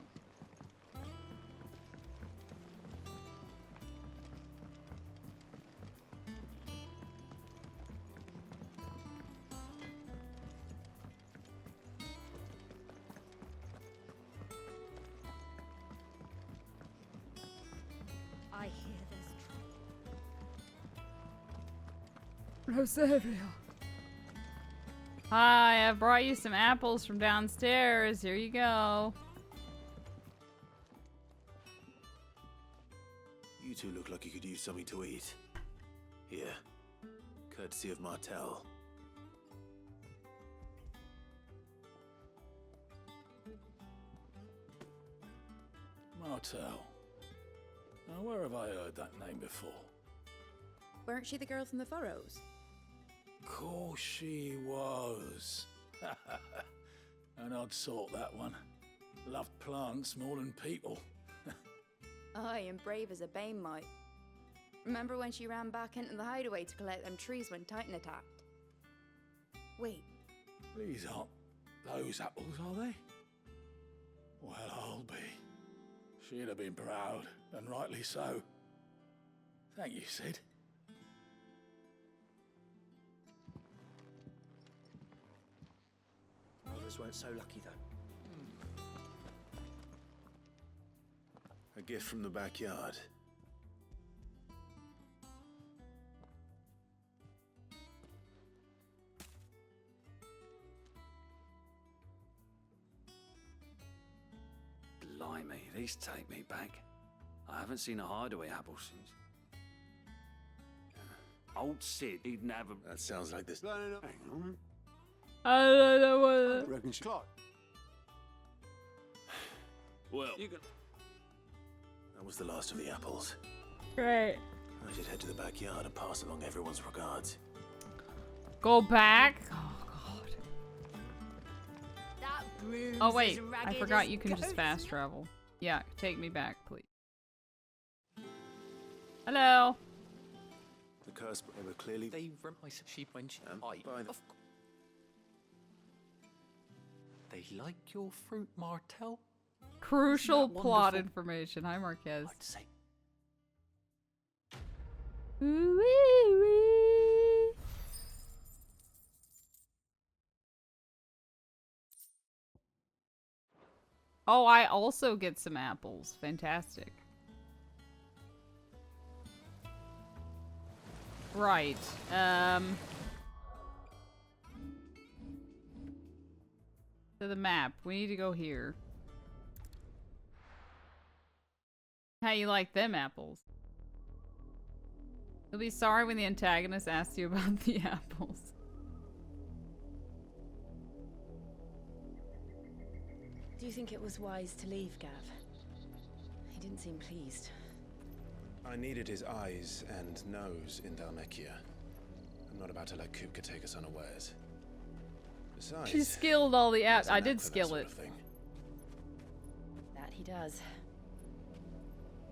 I hear there's Rosario. Hi, I brought you some apples from downstairs. Here you go. You two look like you could use something to eat. Here. Courtesy of Martel. Martel. Now, where have I heard that name before? Weren't she the girl from the furrows? Course she was. An odd sort, that one. Loved plants more than people. Aye, and brave as a bane might. Remember when she ran back into the hideaway to collect them trees when Titan attacked? Wait, These aren't those apples, are they? Well, I'll be. She'd have been proud, and rightly so. Thank you, Sid. Others weren't so lucky, though. A gift from the backyard. Blimey, these take me back. I haven't seen a hideaway apple since. Old Sid, he didn't have a... That sounds like this. Hang on. I don't know what. Reckon Clark. Well, you can... That was the last of the apples. Great. I should head to the backyard and pass along everyone's regards. Go back. Oh god. That broom's Oh wait, as I ragged forgot as you can just ghosts. fast travel. Yeah, take me back, please. Hello. The curse, they were clearly... They remise sheep when she... They like your fruit, Martel? Crucial Isn't that plot wonderful? information. Hi, Marquez. I'd say. Oh, I also get some apples. Fantastic. Right. To the map. We need to go here. How you like them apples? You'll be sorry when the antagonist asks you about the apples. Do you think it was wise to leave, Gav? He didn't seem pleased. I needed his eyes and nose in Dhalmekia. I'm not about to let Kupka take us unawares. Besides, She skilled all the apps. I did skill it. That he does.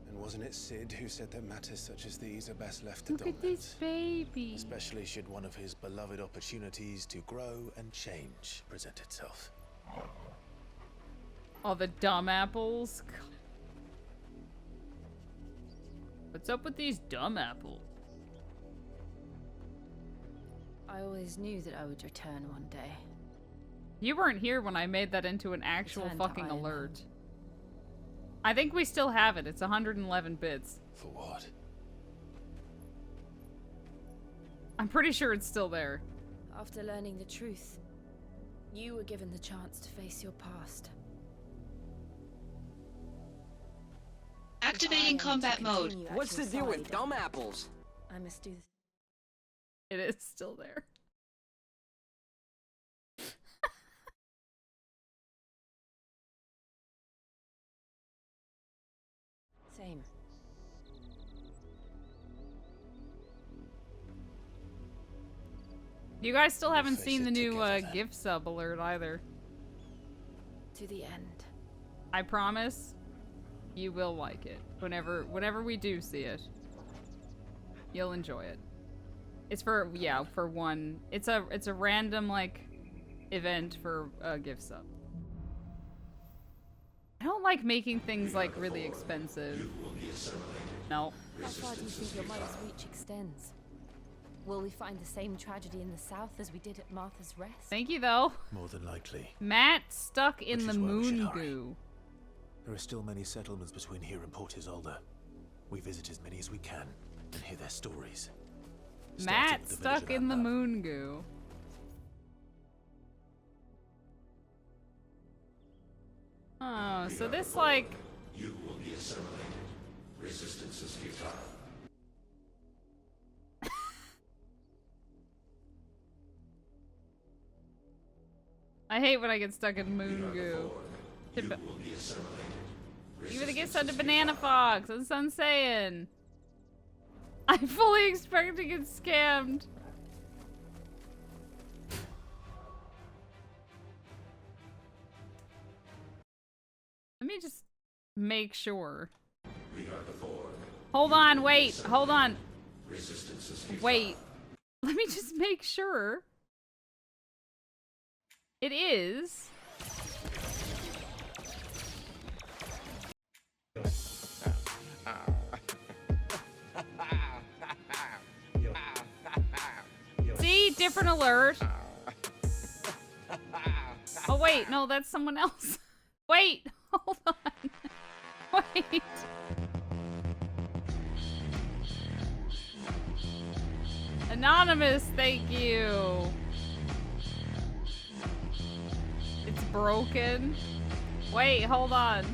And wasn't it Sid who said that matters such as these are best left to Look at this baby. Especially should one of his beloved opportunities to grow and change present itself. All the dumb apples. What's up with these dumb apples? I always knew that I would return one day. You weren't here when I made that into an actual Return to fucking Iron alert. I think we still have it. It's 111 bits. For what? I'm pretty sure it's still there. After learning the truth, you were given the chance to face your past. Activating combat mode. What's the deal with dumb apples? I must do this. It is still there. Same. You guys still haven't seen the new gift sub alert either. To the end. I promise you will like it. Whenever we do see it. You'll enjoy it. It's for one. It's a random like event for a gift sub. I don't like making things like really expensive. No. How far do you think your mother's reach extends? Will we find the same tragedy in the south as we did at Martha's Rest? Thank you though. More than likely. Matt stuck in Which the is why we should moon hurry. goo. There are still many settlements between here and Port Isolde. We visit as many as we can and hear their stories. Matt stuck in the moon goo. Oh, so this like You will be assimilated. Resistance is futile. I hate when I get stuck in moon goo. You will be assimilated. You gonna get sent to Banana Fox. That's what I'm saying. I fully expect to get scammed. Let me just make sure. Hold on, wait, hold on. Wait. Let me just make sure. It is. See? Different alert. Oh, wait. No, that's someone else. Wait. Hold on. Wait. Anonymous, thank you. It's broken. Wait, hold on.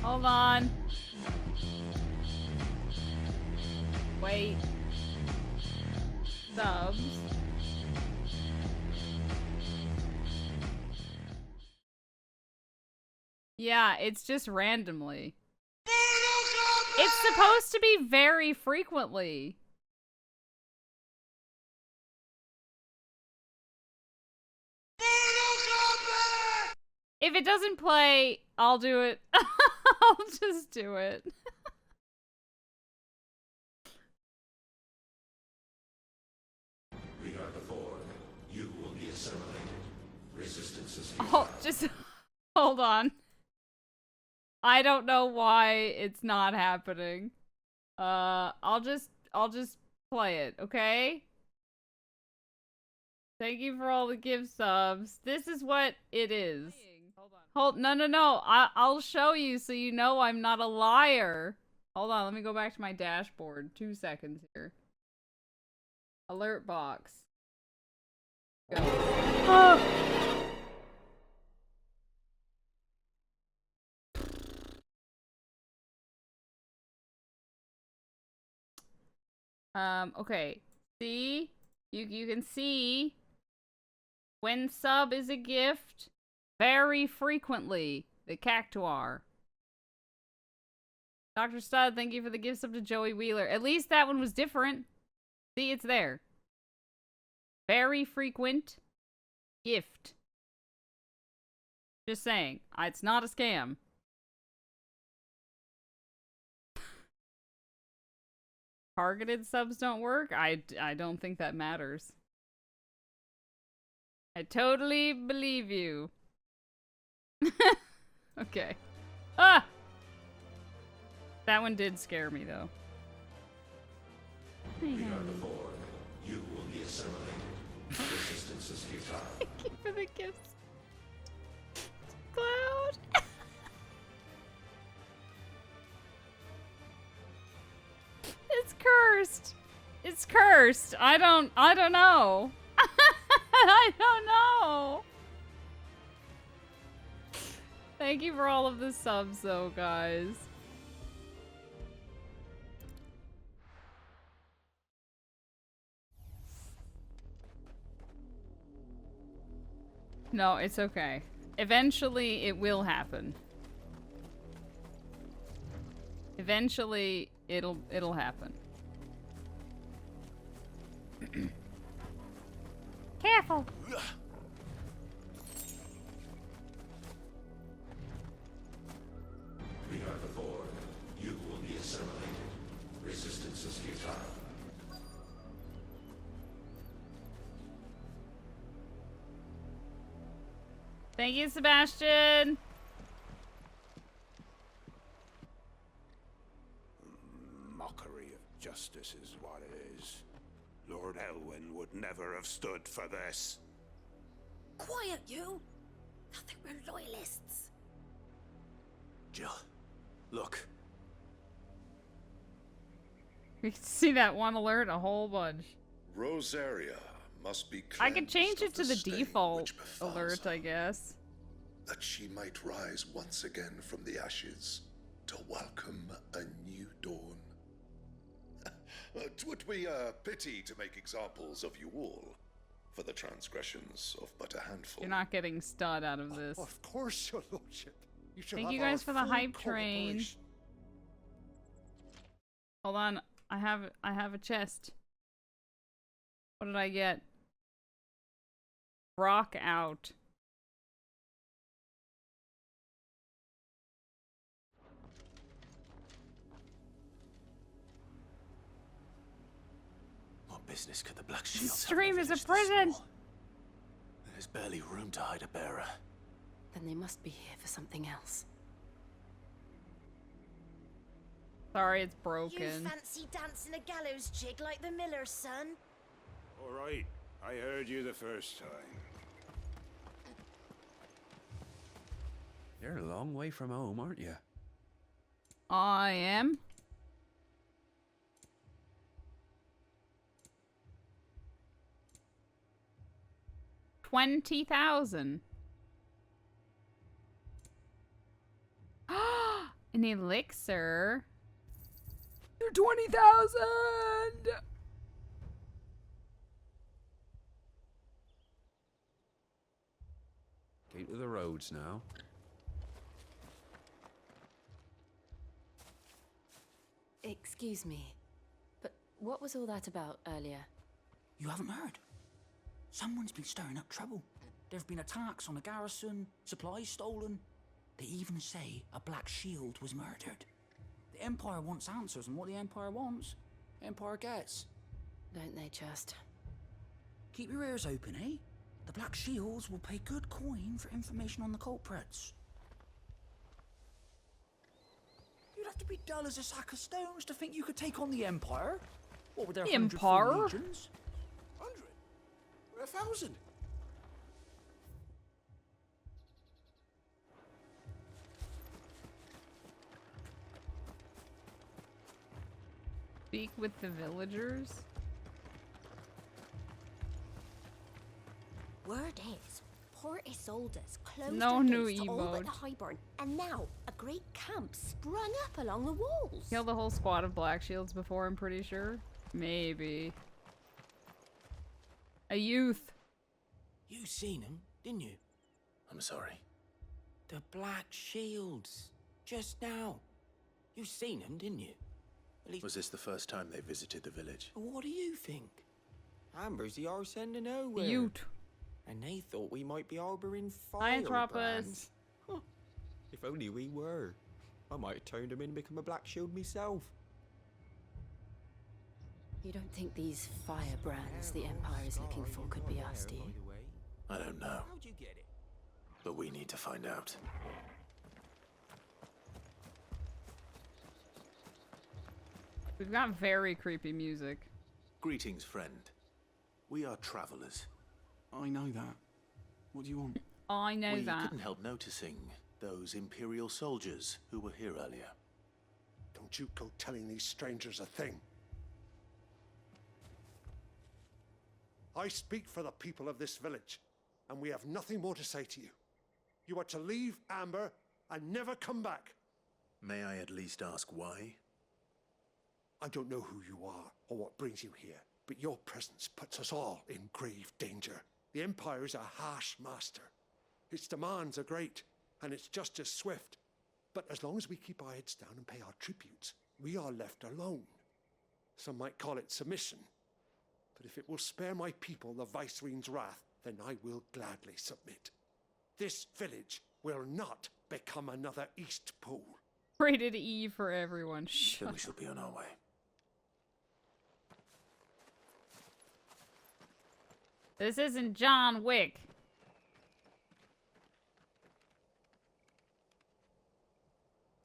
Hold on. Wait. Subs. Yeah, it's just randomly. It's supposed to be very frequently. If it doesn't play, I'll do it. I'll just do it. Regard the Ford. You will be assimilated. Resistance is Oh, just hold on. I don't know why it's not happening. I'll just play it, okay? Thank you for all the gift subs. This is what it is. No. I'll show you so you know I'm not a liar. Hold on, let me go back to my dashboard. 2 seconds here. Alert box. Go. Okay. See? You can see when sub is a gift very frequently. The Cactuar. Dr. Stud, thank you for the gift sub to Joey Wheeler. At least that one was different. See, it's there. Very frequent gift. Just saying. It's not a scam. Targeted subs don't work? I don't think that matters. I totally believe you. Okay. Ah! That one did scare me, though. We are the Borg. You will be assimilated. Resistance is futile. Thank you for the gifts. Cloud. It's cursed. It's cursed. I don't know. I don't know. Thank you for all of the subs, though, guys. No, it's okay. Eventually, it will happen. Eventually, it'll happen. Careful. We are the Borg. You will be assimilated. Resistance is futile. Thank you, Sebastian. Mockery of justice is what it is. Lord Elwyn would never have stood for this. Quiet, you! I think we're loyalists. Jill, look. You can see that one alert a whole bunch. Rosaria must be I could change it to the stain default alert, I guess. that she might rise once again from the ashes to welcome a new dawn. 'Twould be a pity to make examples of you all for the transgressions of but a handful. You're not getting stud out of this. Of course, your lordship. You shall Thank have you guys our for the full hype train. cooperation. Hold on, I have a chest. What did I get? Rock out. What business could the Black Shield This stream is a prison. There's barely room to hide a bearer. Then they must be here for something else. Sorry, it's broken. You fancy dancing a gallows jig like the miller's son? All right, I heard you the first time. You're a long way from home, aren't you? I am. $20,000. An elixir. You're 20,000. Keep to the roads now. Excuse me, but what was all that about earlier? You haven't heard? Someone's been stirring up trouble. There have been attacks on the garrison, supplies stolen. They even say a Black Shield was murdered. The Empire wants answers, and what the Empire wants, the Empire gets. Don't they just? Keep your ears open, eh? The Black Shields will pay good coin for information on the culprits. You'd have to be dull as a sack of stones to think you could take on the Empire. What were there? The 100 full Empire? legions? 100? 1,000? Speak with the villagers. Word is, poor Isolde's closed No her new gates to all but emote. the Highborn, and now a great camp sprung up along the walls. Killed a whole squad of Black Shields before, I'm pretty sure. Maybe. A youth. You seen him, didn't you? I'm sorry. The Black Shields. Just now. You seen him, didn't you? At least... Was this the first time they visited the village? What do you think? Amber's the arse end of nowhere. Ute. And they thought we might be harboring Philanthropist. firebrands. Huh. If only we were. I might have turned him in and become a Black Shield myself. You don't think these firebrands the Empire is looking for could be us, do you? I don't know. But we need to find out. We've got very creepy music. Greetings, friend. We are travelers. I know that. What do you want? I know we that. couldn't help noticing those Imperial soldiers who were here earlier. Don't you go telling these strangers a thing. I speak for the people of this village, and we have nothing more to say to you. You are to leave Amber and never come back. May I at least ask why? I don't know who you are or what brings you here, but your presence puts us all in grave danger. The Empire is a harsh master. Its demands are great, and its justice swift. But as long as we keep our heads down and pay our tributes, we are left alone. Some might call it submission. But if it will spare my people the Viceroy's wrath, then I will gladly submit. This village will not become another East Pool. Rated E for everyone. Then we shall be on our way. This isn't John Wick.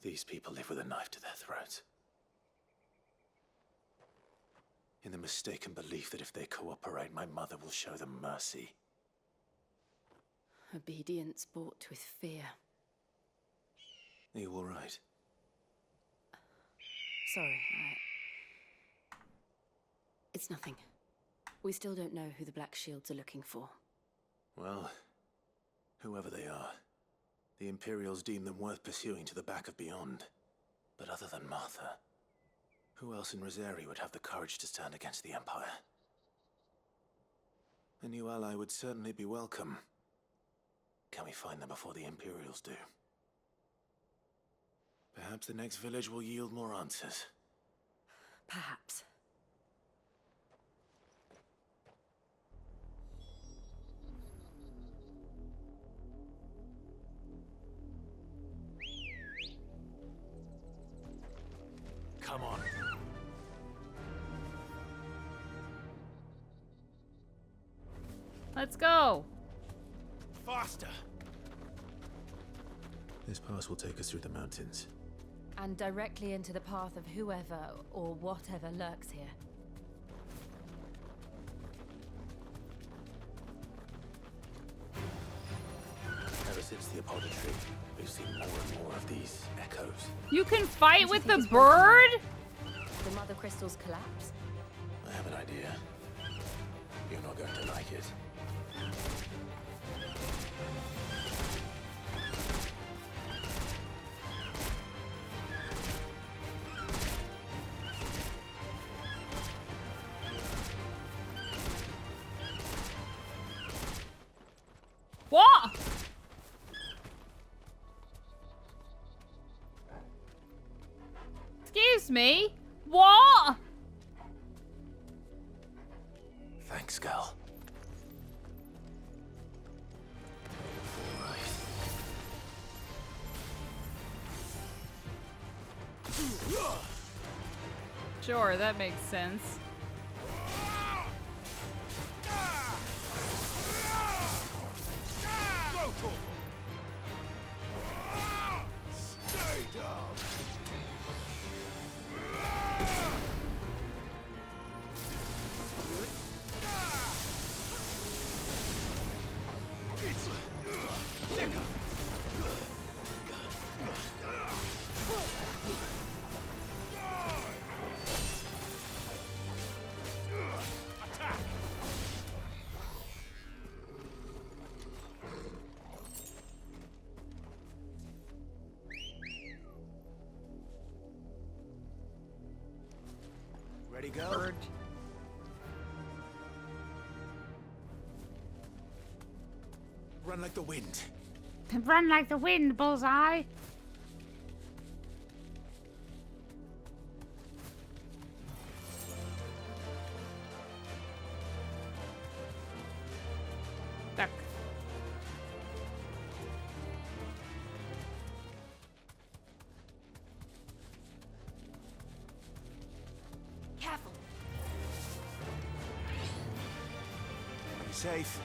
These people live with a knife to their throats. In the mistaken belief that if they cooperate, my mother will show them mercy. Obedience bought with fear. Are you all right? Sorry, It's nothing. We still don't know who the Black Shields are looking for. Well, whoever they are, the Imperials deem them worth pursuing to the back of beyond. But other than Martha, who else in Rosari would have the courage to stand against the Empire? A new ally would certainly be welcome. Can we find them before the Imperials do? Perhaps the next village will yield more answers. Perhaps. Come on. Let's go. Faster! This pass will take us through the mountains. And directly into the path of whoever or whatever lurks here. Ever since the apology, we've seen more and more of these echoes. You can fight with the bird? The Mother Crystals collapse? I have an idea. You're not going to like it. What? Excuse me? What? Thanks, girl. Sure, that makes sense. Stay down. Ready, go? Bird. Run like the wind. Run like the wind, Bullseye. Duck. Careful. Be safe.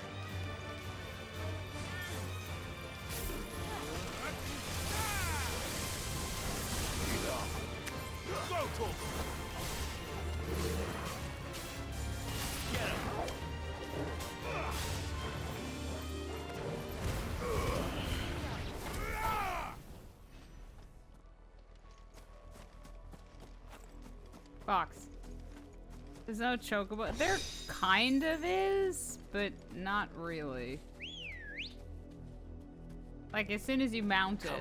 Fox. There's no chocobo. There kind of is, but not really. Like, as soon as you mount it,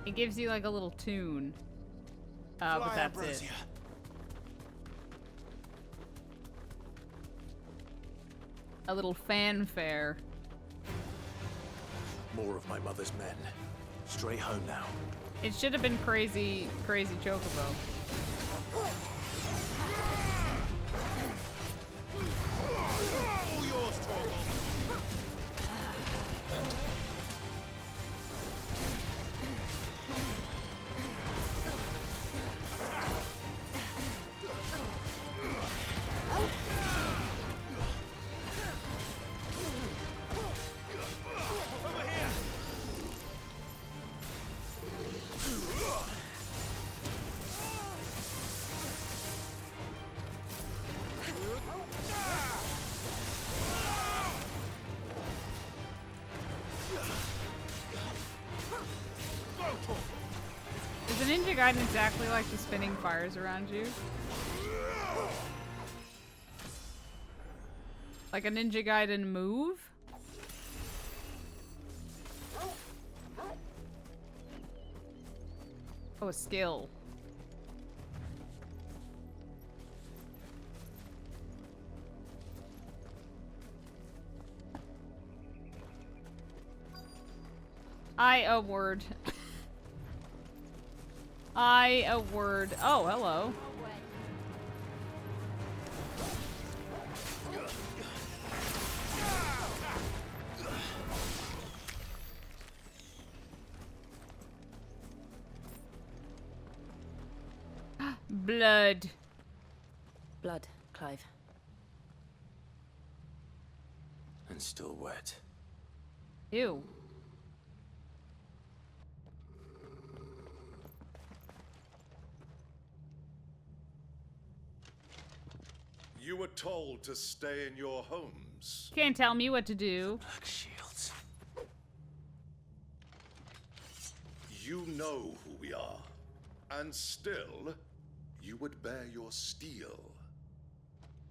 it gives you like a little tune. But that's it. A little fanfare. More of my mother's men. Straight home now. It should have been crazy, crazy chocobo. Is the Ninja Gaiden exactly like the spinning fires around you? Like a Ninja Gaiden move? Oh, a skill. A word. A word. Oh, hello. Blood. Blood, Clive. And still wet. Ew. You were told to stay in your homes. Can't tell me what to do. Black shields. You know who we are. And still, you would bear your steel.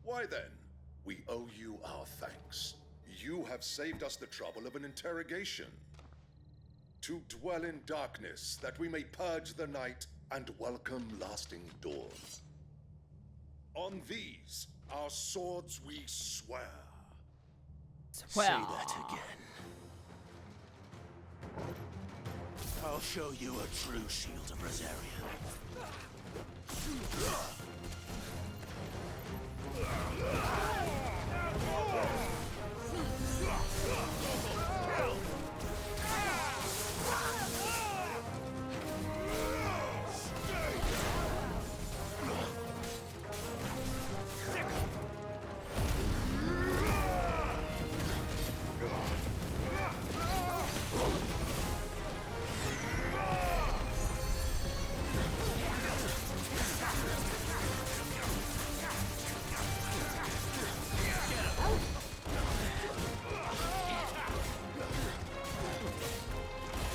Why then, we owe you our thanks. You have saved us the trouble of an interrogation. To dwell in darkness, that we may purge the night and welcome lasting dawn. On these, our swords we swear. Say that again. I'll show you a true shield of Rosaria.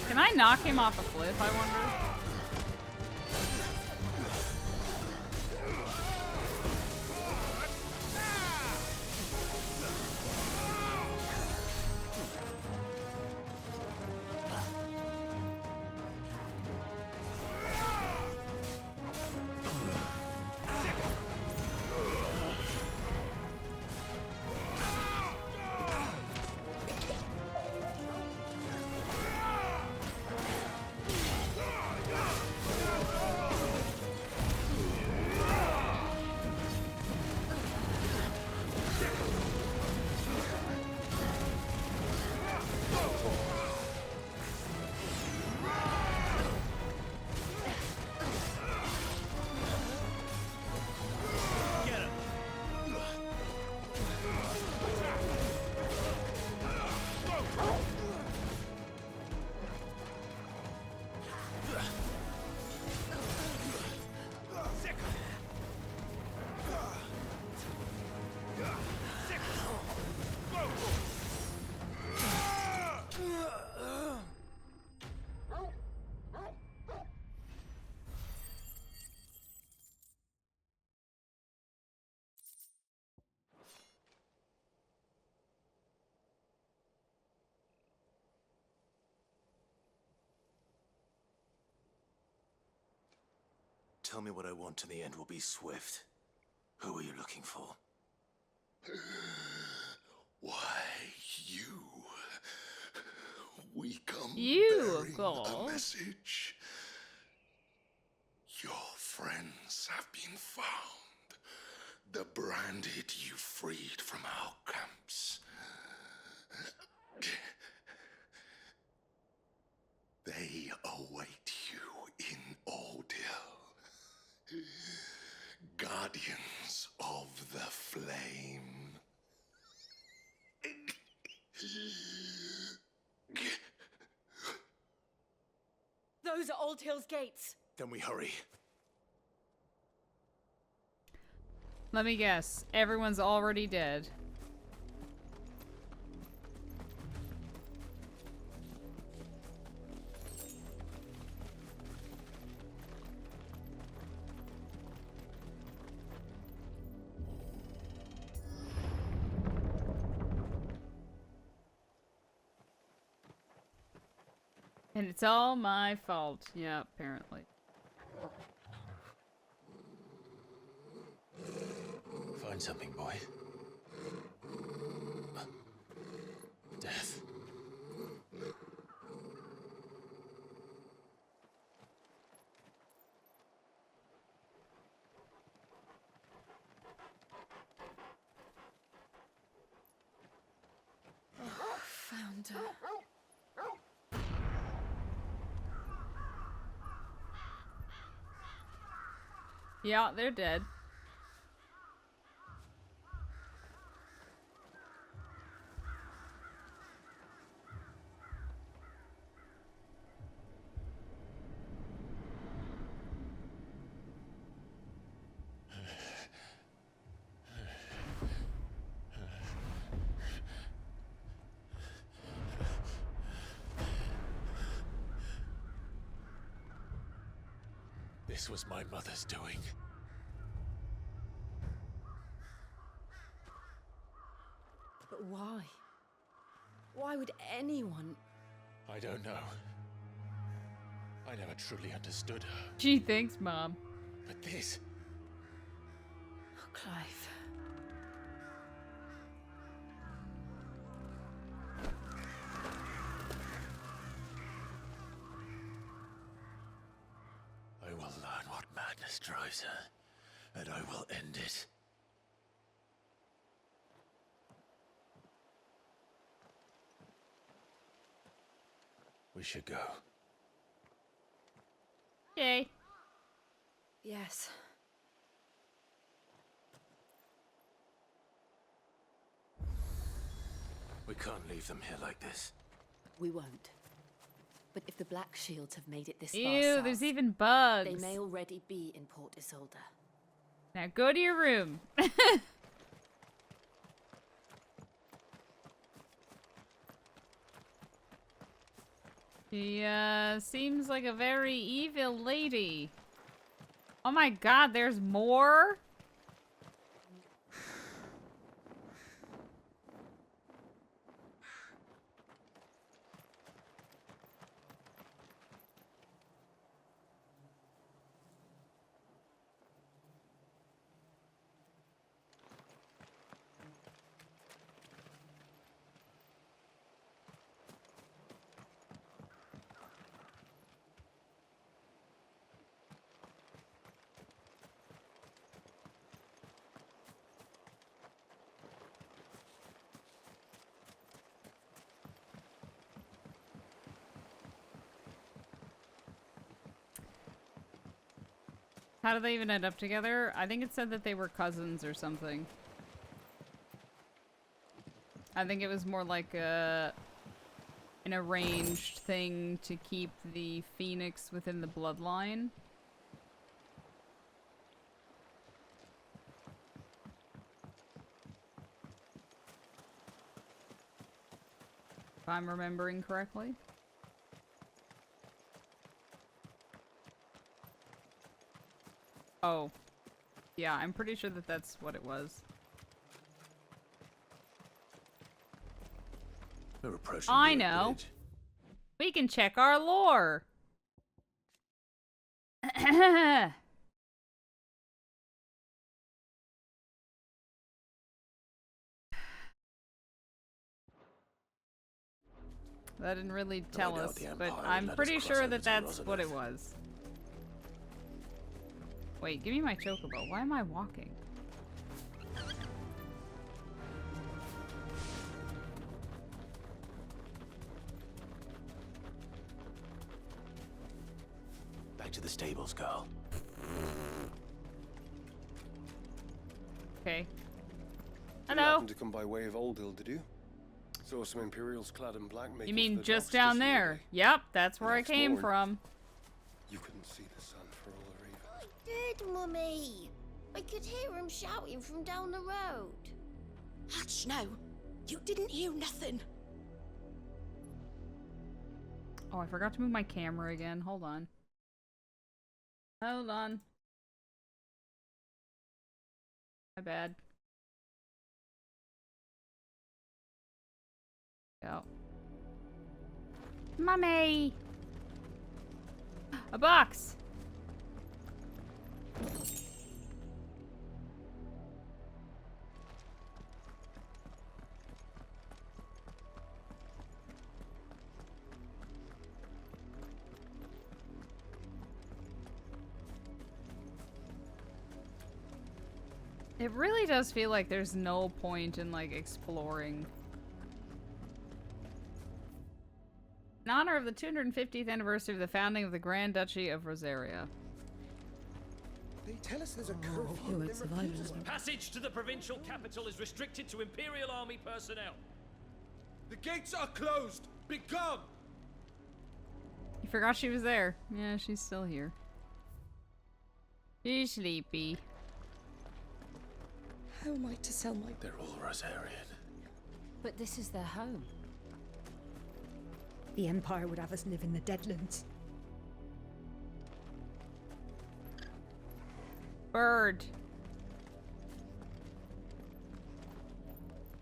Can I knock him off a cliff, I wonder? tell me what I want and the end will be swift. Who are you looking for? Why, you. We come You, bearing God. a message. Your friends have been found. The branded you freed from our camps. They await you in Aldil. Guardians of the Flame. Those are Old Hill's gates. Then we hurry. Let me guess. Everyone's already dead. And it's all my fault. Yeah, apparently. Find something, boy. Death. Found her. Yeah, they're dead. This was my mother's doing. But why? Why would anyone? I don't know. I never truly understood her. Gee, thanks, Mom. But this... Oh, Clive. I will learn what madness drives her, and I will end it. We should go. Yay. Yes. We can't leave them here like this. We won't. But if the Black Shields have made it this far Ew, south, there's even bugs. they may already be in Port Isolde. Now go to your room. She, seems like a very evil lady. Oh my god, there's more? How did they even end up together? I think it said that they were cousins or something. I think it was more like an arranged thing to keep the Phoenix within the bloodline. If I'm remembering correctly. Oh. Yeah, I'm pretty sure that that's what it was. We're approaching I the know. bridge. We can check our lore. That didn't really tell doubt us, the but Empire I'm let us pretty cross sure over that to that's what it Rosalith. was. Wait, give me my chocobo. Why am I walking? Back to the stables, girl. Okay. You Hello. happened to come by way of Oldhill, did you? Saw some Imperials clad in black making You for mean the just docks down see there? Yep, that's where I next came morning. from. You couldn't see the sun for all the reason. I did, Mummy. I could hear him shouting from down the road. Hush now. You didn't hear nothing. Oh, I forgot to move my camera again. Hold on. Hold on. My bad. Go. Mummy! A box! It really does feel like there's no point in, like, exploring. In honor of the 250th anniversary of the founding of the Grand Duchy of Rosaria. They tell us there's a curfew. Passage to the provincial capital is restricted to Imperial Army personnel. The gates are closed. Begone! You forgot she was there. Yeah, she's still here. She's sleepy. How am I to sell my... They're all Rosarian. But this is their home. The Empire would have us live in the Deadlands. Bird.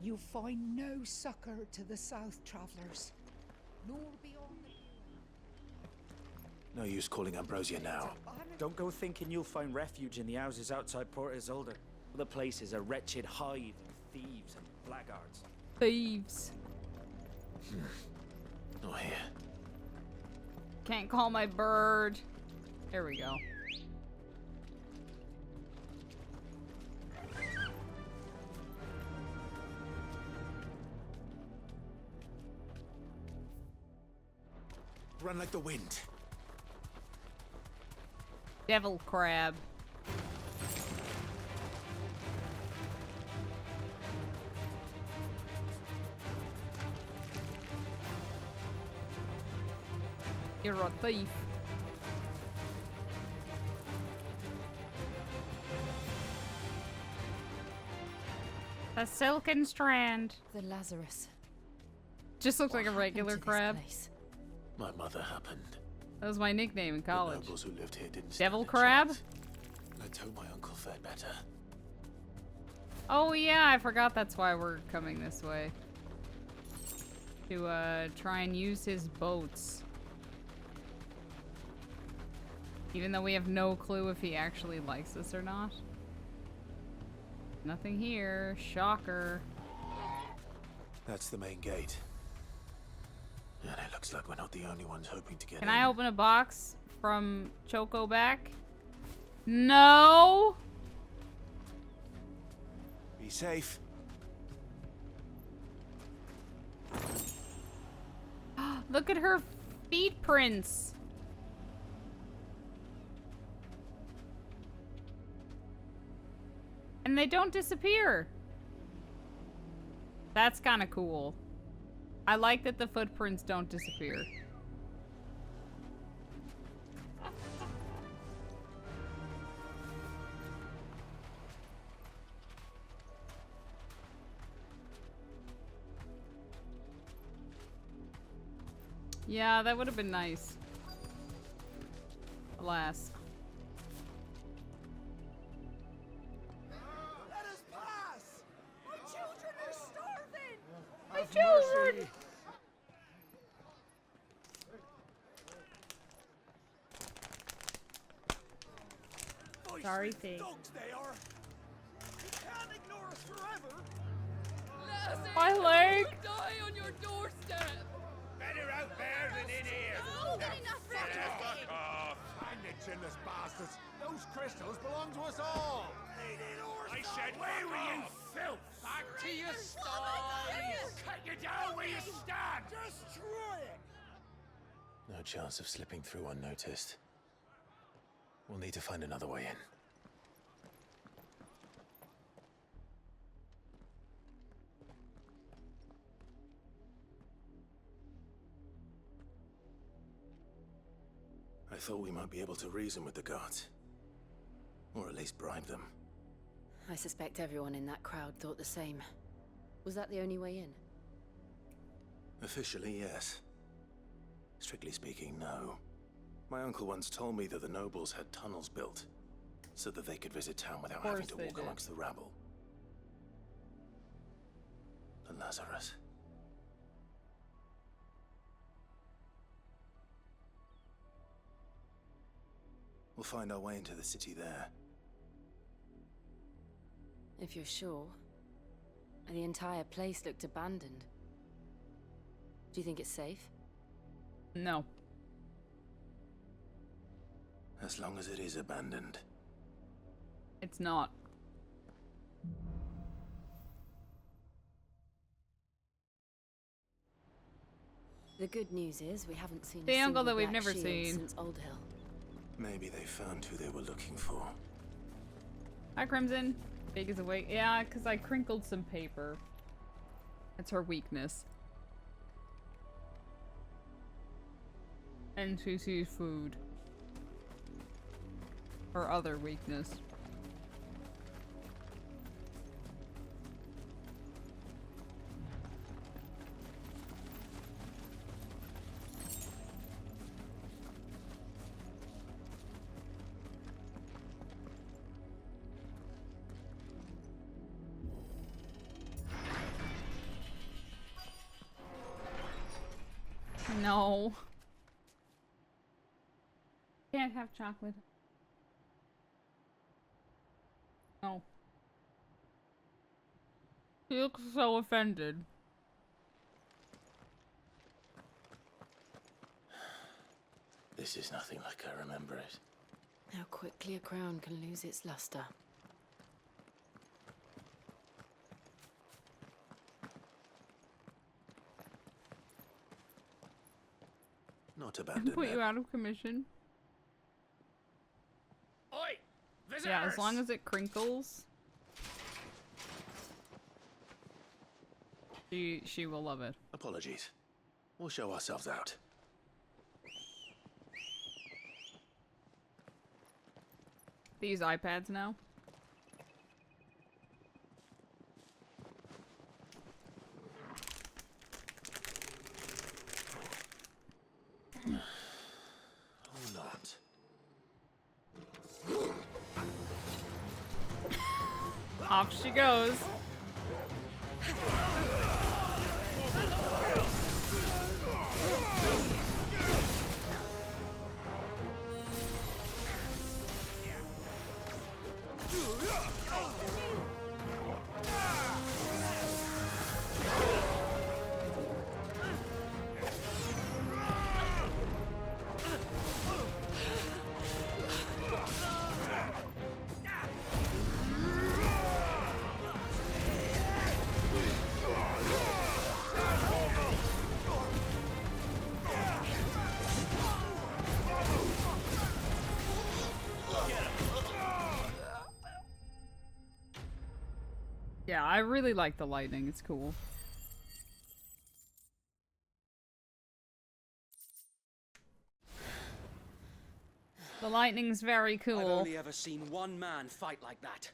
You find no succor to the South Travellers, nor beyond the... No use calling Ambrosia now. Don't go thinking you'll find refuge in the houses outside Port Isolde. The place is a wretched hive of thieves and blackguards. Thieves. Not here. Can't call my bird. There we go. Run like the wind. Devil crab. You're a thief. A silken strand. The Lazarus. Just looks like a regular crab. My mother happened. That was my nickname in college. The nobles who lived here didn't Devil stand a crab? chance. Let's hope my uncle fared better. Oh yeah, I forgot that's why we're coming this way. To try and use his boats. Even though we have no clue if he actually likes us or not. Nothing here. Shocker. That's the main gate. And it looks like we're not the only ones hoping to get Can in. I open a box from Choco back? No! Be safe. Look at her feet prints. And they don't disappear. That's kind of cool. I like that the footprints don't disappear. Yeah, that would have been nice. Alas. Let us pass! My children are starving! My children! Sorry, Fig. Dogs they are! You can't ignore us forever! My leg! Die on your doorstep! Better chinless bastards! Those crystals belong to us all! I said, where were you, filth? Back to your sties! Cut you down where you stand! Destroy it! No chance of slipping through unnoticed. We'll need to find another way in. I thought we might be able to reason with the guards. Or at least bribe them. I suspect everyone in that crowd thought the same. Was that the only way in? Officially, yes. Strictly speaking, no. My uncle once told me that the nobles had tunnels built, so that they could visit town without having to walk amongst the rabble. But Lazarus... We'll find our way into the city there. If you're sure. The entire place looked abandoned. Do you think it's safe? No. As long as it is abandoned. It's not. The good news is we haven't seen The a uncle that single we've black never shield seen. since Old Hill. Maybe they found who they were looking for. Hi, Crimson. Big is awake. Yeah, because I crinkled some paper. That's her weakness. And she sees food. Her other weakness. No. Can't have chocolate. No. He looks so offended. This is nothing like I remember it. How quickly a crown can lose its luster. Not I abandoned. put you out of commission. Oi! Visitors! Yeah, as long as it crinkles. She will love it. Apologies. We'll show ourselves out. They use iPads now. Or not. Off she goes. Yeah, I really like the lightning. It's cool. The lightning's very cool. I've only ever seen one man fight like that.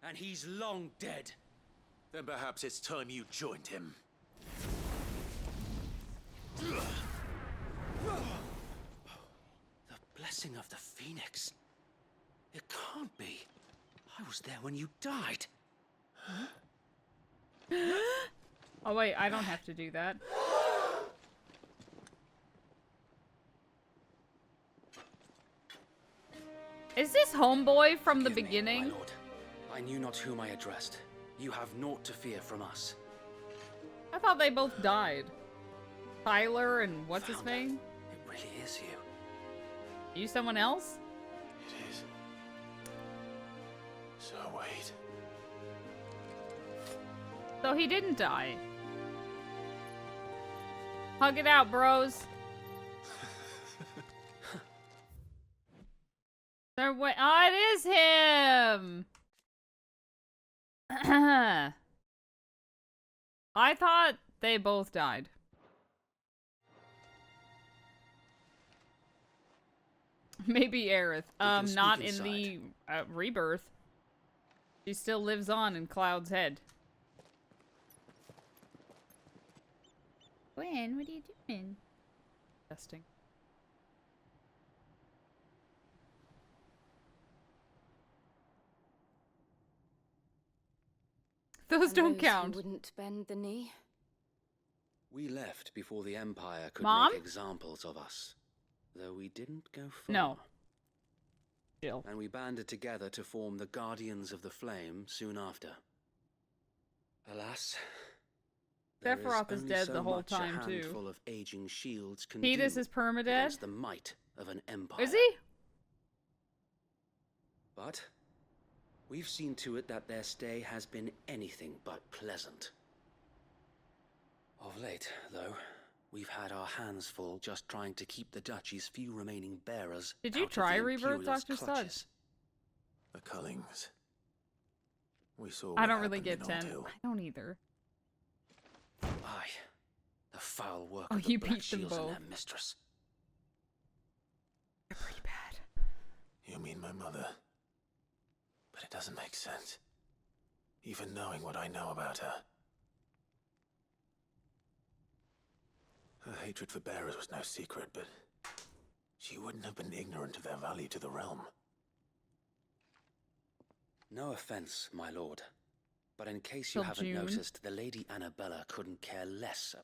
And he's long dead. Then perhaps it's time you joined him. The blessing of the Phoenix. It can't be. I was there when you died. Oh wait, I don't have to do that. Is this homeboy from the beginning? My lord. I knew not whom I addressed. You have naught to fear from us. I thought they both died. Tyler and what's his name? It really is you. You someone else? It is. So wait. So he didn't die. Hug it out, bros. There, wait. Oh, it is him. I thought they both died. Maybe Aerith. Not in the rebirth. She still lives on in Cloud's head. Gwen, what are you doing? Testing. Those don't count. Who wouldn't bend the knee. We left before the Empire could Mom? make examples of us. Though we didn't go far. No. Jill. And we banded together to form the Guardians of the Flame soon after. Alas, Sephiroth is dead the whole time, too. Handful of aging shields can Tidus do is permadead? against the might of an empire. Is he? But we've seen to it that their stay has been anything but pleasant. Of late, though, we've had our hands full just trying to keep the Duchy's few remaining bearers. Did you out of try the Rebirth, Imperial's Dr. clutches. Stud? The Cullings. We saw I what don't really happened get in 10. Old Hill. I don't either. Aye. The foul work Oh, of the you Black beat them Shields and both. their mistress. They're pretty bad. You mean my mother? But it doesn't make sense. Even knowing what I know about her. Her hatred for bearers was no secret, but she wouldn't have been ignorant of their value to the realm. No offense, my lord. But in case Till you haven't June. noticed, the Lady Annabella couldn't care less.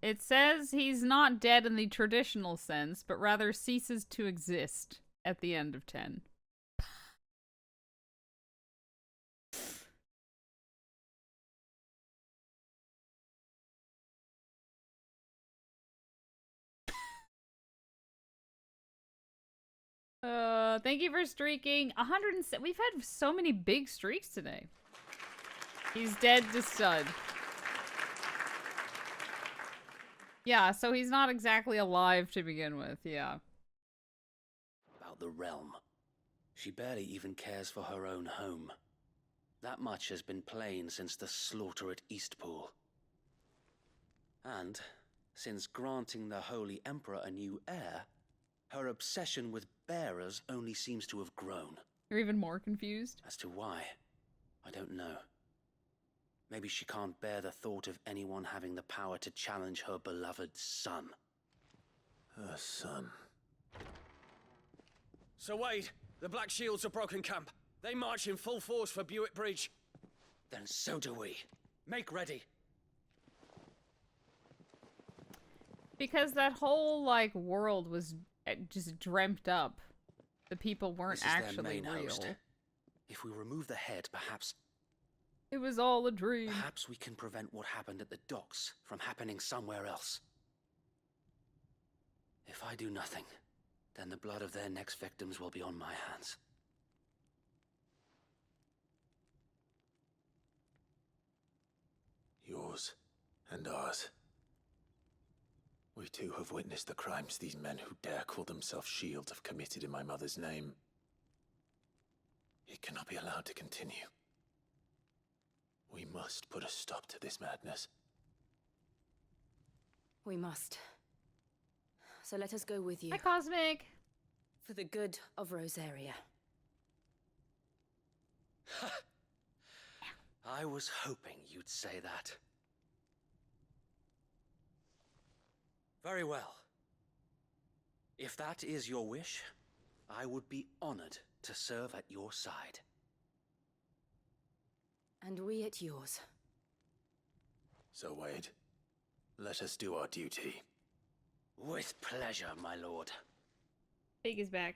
It says he's not dead in the traditional sense, but rather ceases to exist at the end of 10. Thank you for streaking. 107. We've had so many big streaks today. He's dead to stud. Yeah, so he's not exactly alive to begin with, yeah. About the realm. She barely even cares for her own home. That much has been plain since the slaughter at Eastpool. And, since granting the Holy Emperor a new heir, her obsession with bearers only seems to have grown. You're even more confused? As to why, I don't know. Maybe she can't bear the thought of anyone having the power to challenge her beloved son. Her son. So Wade, the Black Shields have broken camp. They march in full force for Buick Bridge. Then so do we. Make ready. Because that whole, like, world was just dreamt up. The people weren't This is their actually main real. host. If we remove the head, perhaps... It was all a dream. Perhaps we can prevent what happened at the docks from happening somewhere else. If I do nothing, then the blood of their next victims will be on my hands. Yours and ours. We too have witnessed the crimes these men who dare call themselves shields have committed in my mother's name. It cannot be allowed to continue. We must put a stop to this madness. We must. So let us go with you. Hi, Cosmic. For the good of Rosaria. I was hoping you'd say that. Very well. If that is your wish, I would be honored to serve at your side. And we at yours. So, Wade, let us do our duty. With pleasure, my lord. Pig is back.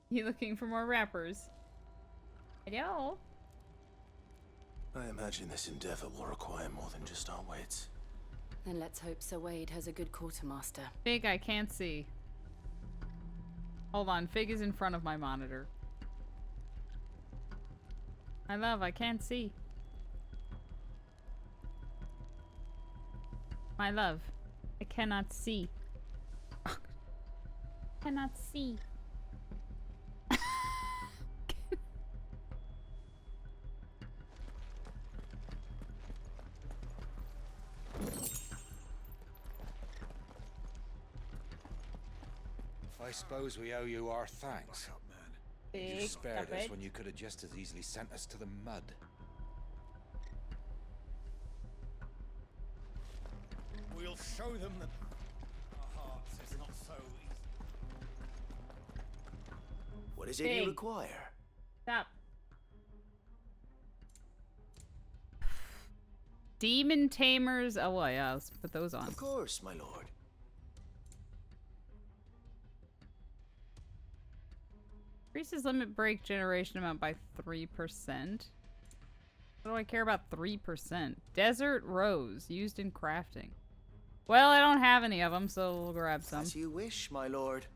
You looking for more rappers? Hello? I imagine this endeavor will require more than just our wits. Then let's hope Sir Wade has a good quartermaster. Fig, I can't see. Hold on, Fig is in front of my monitor. My love, I can't see. My love, I cannot see. Cannot see. I suppose we owe you our thanks. You spared us when you could have just as easily sent us to the mud. We'll show them that our hearts is not so easy. What is it you require? Stop. Demon Tamers. Oh, well, yeah, let's put those on. Of course, my lord. Increases limit break generation amount by 3%. What do I care about 3%? Desert Rose, used in crafting. Well, I don't have any of them, so we'll grab some. As you wish, my lord.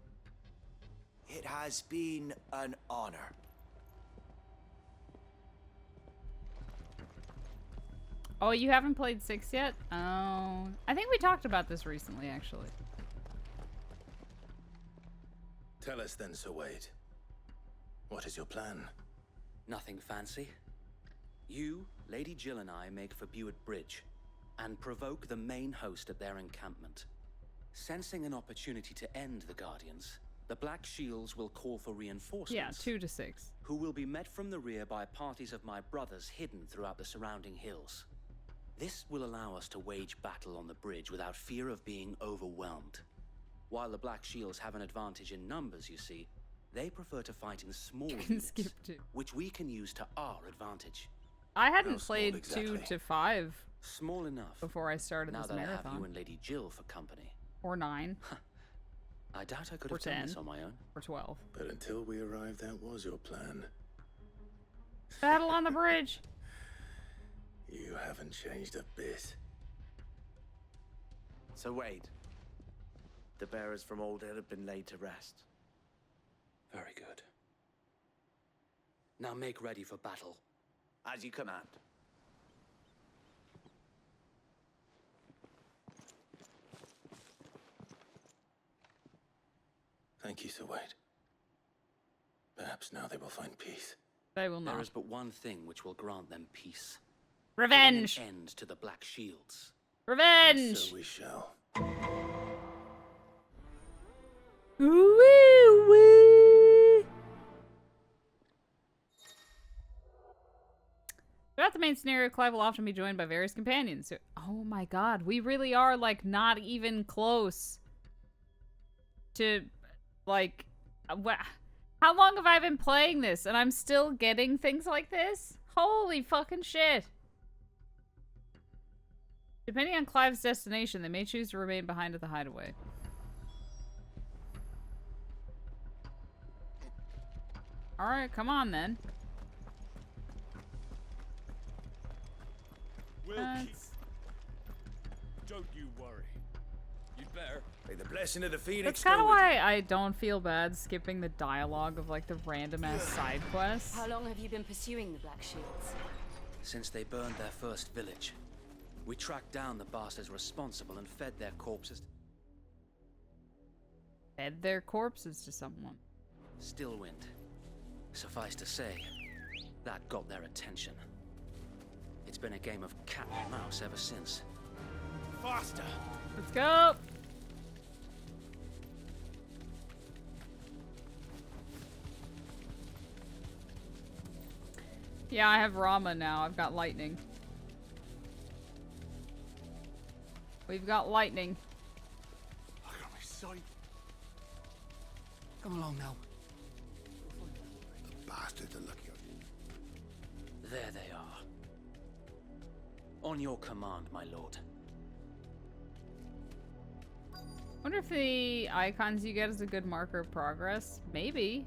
It has been an honor. Oh, you haven't played 6 yet? Oh, I think we talked about this recently, actually. Tell us then, Sir Wade. What is your plan? Nothing fancy. You, Lady Jill and I make for Buett Bridge and provoke the main host at their encampment. Sensing an opportunity to end the Guardians, the Black Shields will call for reinforcements. Yeah, 2 to 6. Who will be met from the rear by parties of my brothers hidden throughout the surrounding hills. This will allow us to wage battle on the bridge without fear of being overwhelmed. While the Black Shields have an advantage in numbers, you see, they prefer to fight in small units, which we can use to our advantage. I hadn't played exactly. 2 to 5. Small enough. Before I started this marathon. Now that I have you and Lady Jill for company. Or 9. I doubt I could have done this on my own. Or 12. But until we arrived, that was your plan. Battle on the bridge. You haven't changed a bit. So Wade, the bearers from Old Hill have been laid to rest. Very good. Now make ready for battle. As you command. Thank you, Sir Wade. Perhaps now they will find peace. They will not. There is but one thing which will grant them peace. Revenge! Putting an end to the Black Shields. Revenge! And so we shall. Woo-wee! Throughout the main scenario, Clive will often be joined by various companions. Oh my god, we really are, like, not even close to, like, how long have I been playing this and I'm still getting things like this? Holy fucking shit. Depending on Clive's destination, they may choose to remain behind at the hideaway. Alright, come on then. We'll keep... Don't you worry. You'd better. May the blessing of the Phoenix. That's kind of why I don't feel bad skipping the dialogue of, like, the random-ass side quests. How long have you been pursuing the Black Shields? Since they burned their first village. We tracked down the bastards responsible and fed their corpses. Fed their corpses to someone. Stillwind. Suffice to say, that got their attention. It's been a game of cat and mouse ever since. Faster! Let's go! Yeah, I have Rama now. I've got lightning. We've got lightning. I got my sight. Come along now. The bastards are looking at you. There they are. On your command, my lord. Wonder if the icons you get is a good marker of progress. Maybe.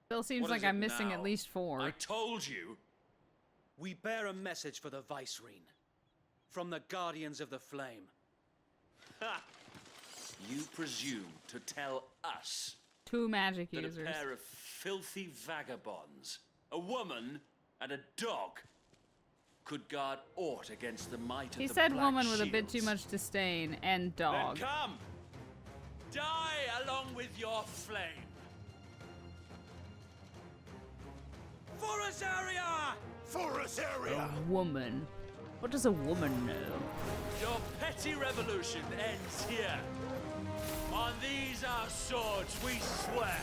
Still Still seems What like is it I'm missing now? at least 4. I told you. We bear a message for the Vicereine. From the Guardians of the Flame. Ha! You presume to tell us 2 magic that users. a pair of filthy vagabonds, a woman and a dog, could guard aught against the might of He the said Black woman with a bit too Shields? much disdain, and dog. Then come! Die along with your flame! For Rosaria! For Rosaria! A woman. What does a woman know? Your petty revolution ends here. On these our swords we swear.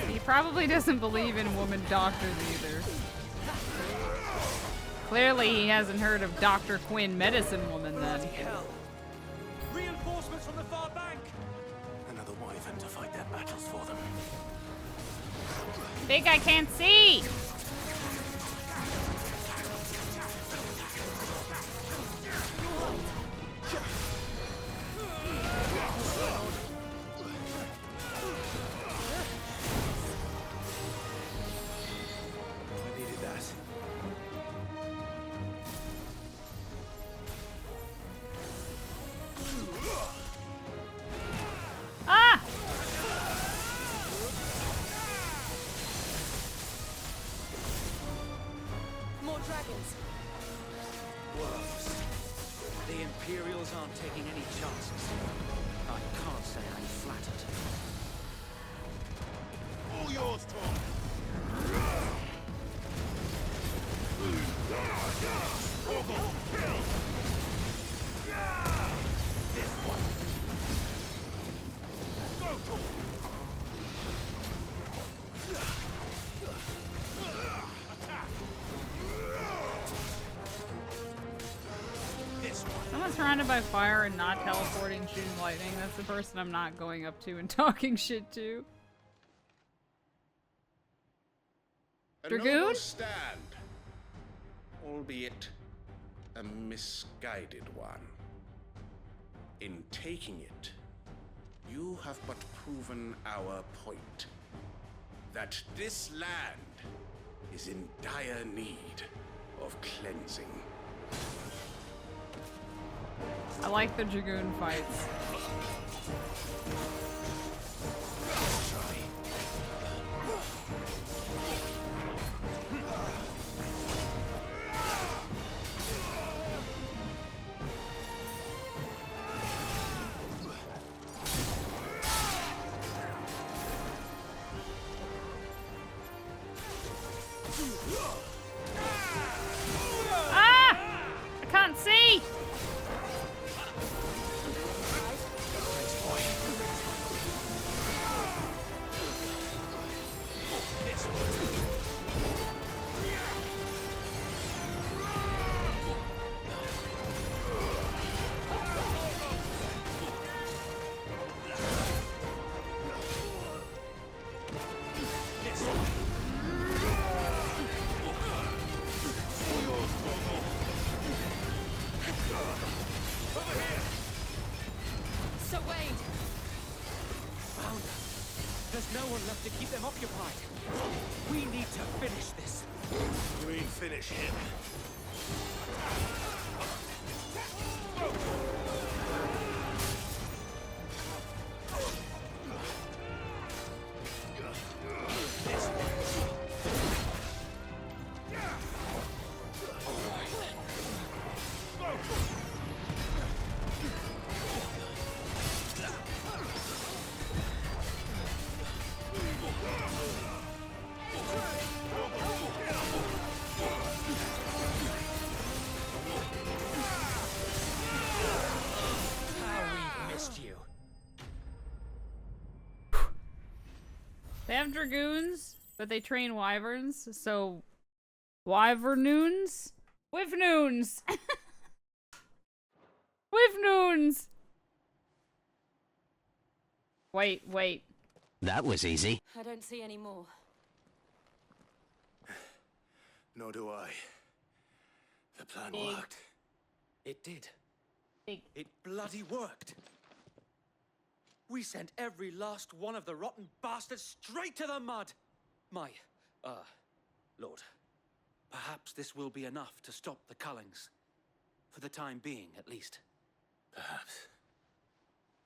He probably doesn't believe in woman doctors either. Clearly he hasn't heard of Dr. Quinn, Medicine Woman, then. Hell. Reinforcements from the far bank. Another wyvern to fight their battles for them. Big, I can't see! I needed that. Ah! More dragons. Worse. The Imperials aren't taking any chances. I can't say I'm flattered. All yours, Tom! Someone surrounded by fire and not teleporting, shooting lightning. That's the person I'm not going up to and talking shit to. A Dragoon? noble stand, albeit a misguided one. In taking it, you have but proven our point. That this land is in dire need of cleansing. I like the Dragoon fights. Ah! I can't see! Sir Wade! Found her. There's no one left to keep them occupied. We need to finish this. You mean finish him? They have dragoons, but they train wyverns, so wyvernoons With noons. With noons. Wait. That was easy. I don't see any more. Nor do I. The plan Big. worked. It did. Big. It bloody worked. We sent every last one of the rotten bastards straight to the mud. My, Lord, perhaps this will be enough to stop the Cullings. For the time being, at least. Perhaps.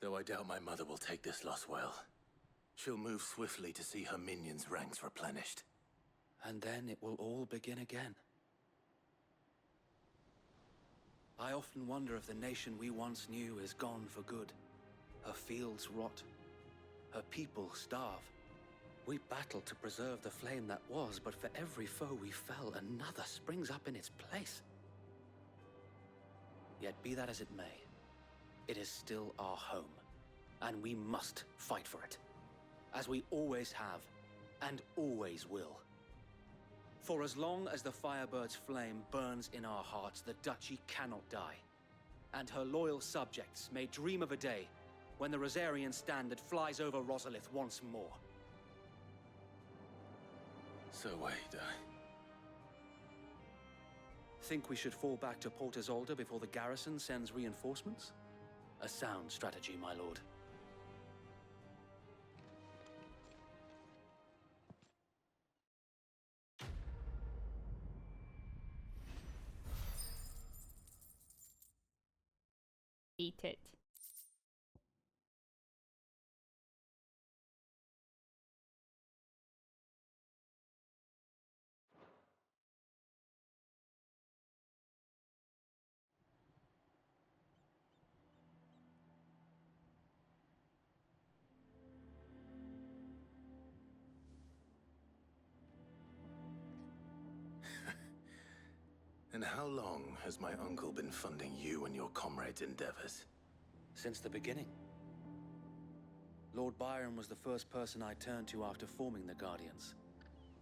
Though I doubt my mother will take this loss well. She'll move swiftly to see her minions' ranks replenished. And then it will all begin again. I often wonder if the nation we once knew is gone for good. Her fields rot. Her people starve. We battle to preserve the flame that was, but for every foe we fell, another springs up in its place. Yet be that as it may, it is still our home, and we must fight for it, as we always have, and always will. For as long as the Firebird's flame burns in our hearts, the Duchy cannot die, and her loyal subjects may dream of a day when the Rosarian standard flies over Rosalith once more. So wait, Think we should fall back to Port Isolde before the garrison sends reinforcements? A sound strategy, my lord. Eat it. And how long has my uncle been funding you and your comrades' endeavors? Since the beginning. Lord Byron was the first person I turned to after forming the Guardians.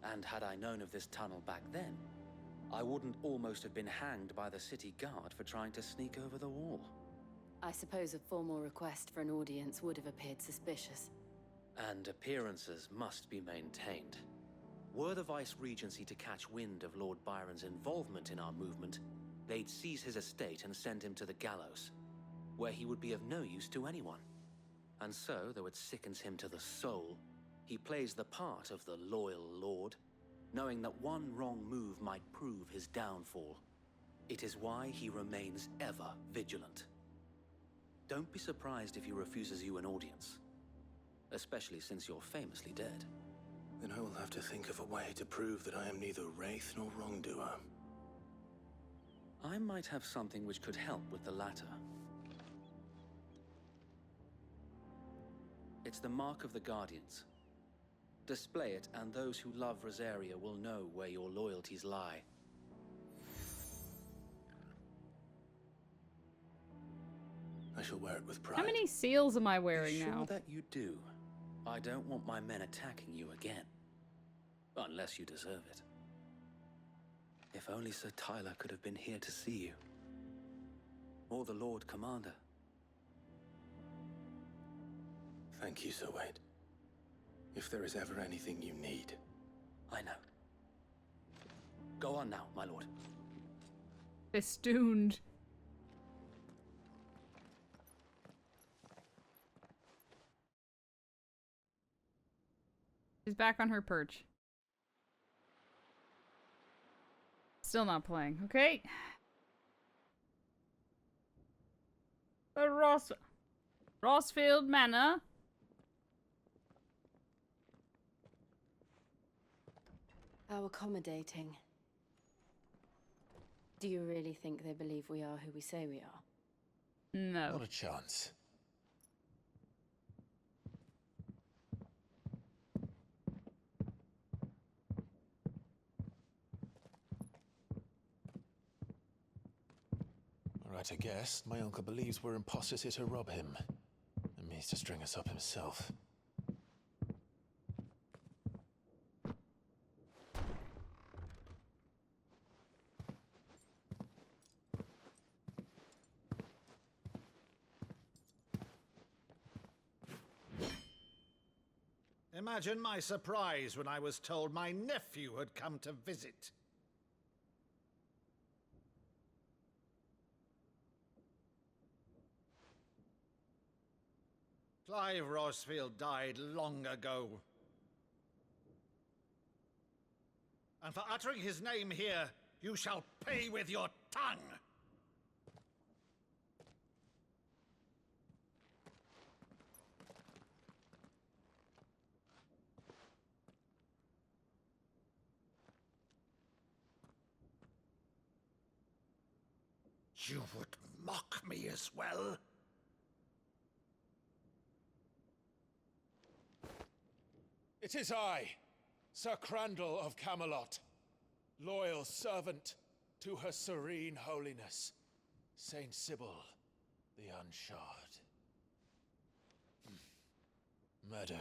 And had I known of this tunnel back then, I wouldn't almost have been hanged by the city guard for trying to sneak over the wall. I suppose a formal request for an audience would have appeared suspicious. And appearances must be maintained. Were the Vice-Regency to catch wind of Lord Byron's involvement in our movement, they'd seize his estate and send him to the gallows, where he would be of no use to anyone. And so, though it sickens him to the soul, he plays the part of the loyal lord, knowing that one wrong move might prove his downfall. It is why he remains ever vigilant. Don't be surprised if he refuses you an audience, especially since you're famously dead. Then I will have to think of a way to prove that I am neither wraith nor wrongdoer. I might have something which could help with the latter. It's the mark of the Guardians. Display it, and those who love Rosaria will know where your loyalties lie. I shall wear it with pride. How many seals am I wearing Be sure now? that you do. I don't want my men attacking you again. Unless you deserve it. If only Sir Tyler could have been here to see you. Or the Lord Commander. Thank you, Sir Wade. If there is ever anything you need. I know. Go on now, my lord. Festooned. She's back on her perch. Still not playing. Okay. Rossfield Manor. How accommodating. Do you really think they believe we are who we say we are? No. Not a chance. Right, I guess. My uncle believes we're imposters here to rob him. And means to string us up himself. Imagine my surprise when I was told my nephew had come to visit. Clive Rosfield died long ago. And for uttering his name here, you shall pay with your tongue! You would mock me as well? It is I, Sir Crandall of Camelot, loyal servant to Her Serene Holiness, Saint Sybil the Unshod. Meadow,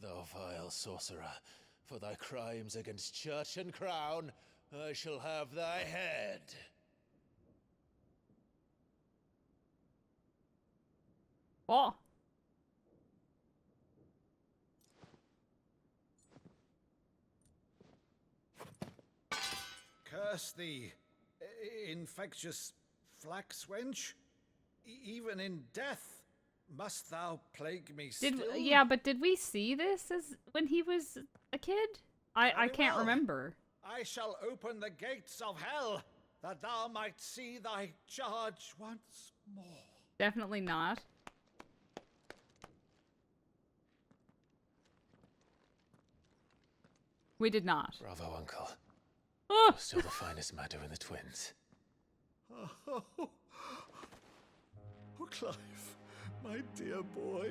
thou vile sorcerer, for thy crimes against church and crown, I shall have thy head. Oh. Curse thee, infectious flax wench. Even in death must thou plague me still. Yeah, but did we see this as when he was a kid? I can't remember. I shall open the gates of hell, that thou might see thy charge once more. Definitely not. We did not. Bravo, Uncle. Oh. You're still the finest Meadow in the twins. Oh, Clive, my dear boy.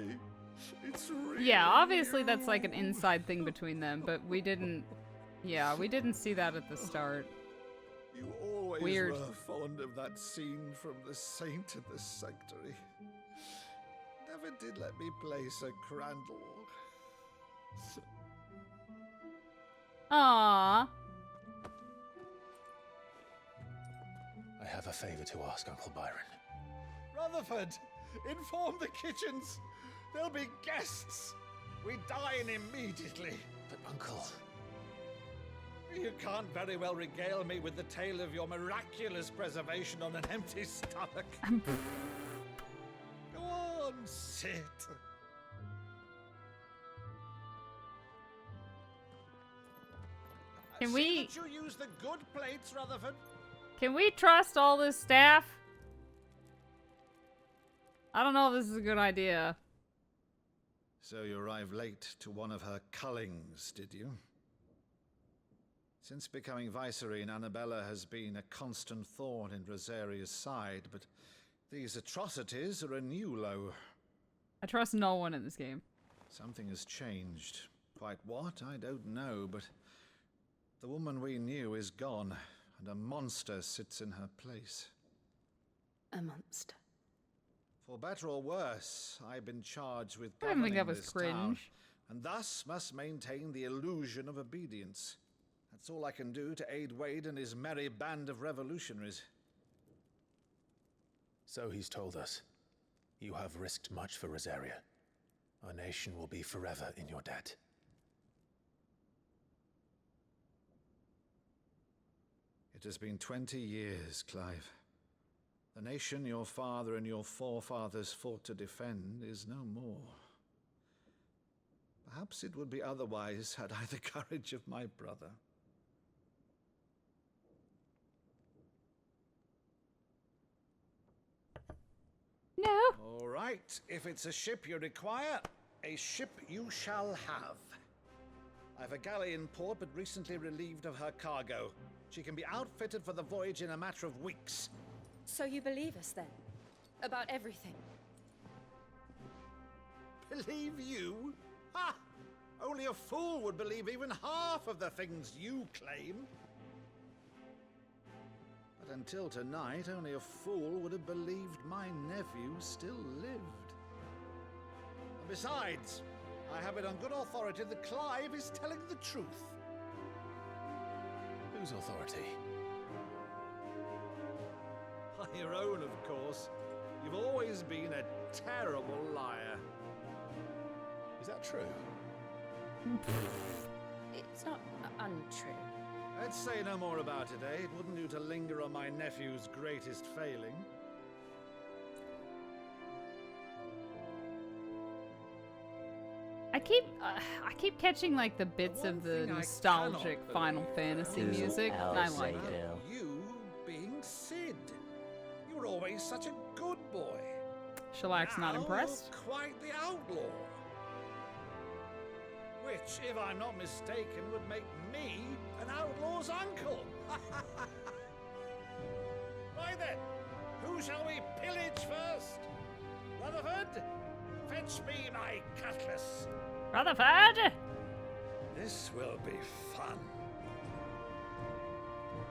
It's real. Yeah, obviously that's like an inside thing between them, but we didn't... Yeah, we didn't see that at the start. You always Weird. were fond of that scene from The Saint in the Sanctuary. Never did let me play Sir Crandall. Aww. I have a favor to ask, Uncle Byron. Rutherford, inform the kitchens. There'll be guests. We dine immediately. But, Uncle... You can't very well regale me with the tale of your miraculous preservation on an empty stomach. Go on, sit. Can See we... that you use the good plates, Rutherford? Can we trust all this staff? I don't know if this is a good idea. So you arrived late to one of her cullings, did you? Since becoming Vicereine, Annabella has been a constant thorn in Rosaria's side, but these atrocities are a new low. I trust no one in this game. Something has changed. Quite what, I don't know, but the woman we knew is gone, and a monster sits in her place. A monster. For better or worse, I've been charged with I didn't think governing that was this town, cringe. and thus must maintain the illusion of obedience. That's all I can do to aid Wade and his merry band of revolutionaries. So he's told us. You have risked much for Rosaria. Our nation will be forever in your debt. It has been 20 years, Clive. The nation your father and your forefathers fought to defend is no more. Perhaps it would be otherwise had I the courage of my brother. No. All right, if it's a ship you require, a ship you shall have. I've a galley in port, but recently relieved of her cargo. She can be outfitted for the voyage in a matter of weeks. So you believe us then? About everything? Believe you? Ha! Only a fool would believe even half of the things you claim. But until tonight, only a fool would have believed my nephew still lived. And besides, I have it on good authority that Clive is telling the truth. Whose authority? Your own, of course. You've always been a terrible liar. Is that true? It's not untrue. Let's say no more about it, eh? It wouldn't do to linger on my nephew's greatest failing. I keep catching like the bits of the nostalgic Final Fantasy music, and I like it. You being Sid. You were always such a good boy. Shellac's not impressed. You're quite the outlaw. Which, if I'm not mistaken, would make me an outlaw's uncle. Right then, who shall we pillage first? Rutherford, fetch me my cutlass. Rutherford! This will be fun.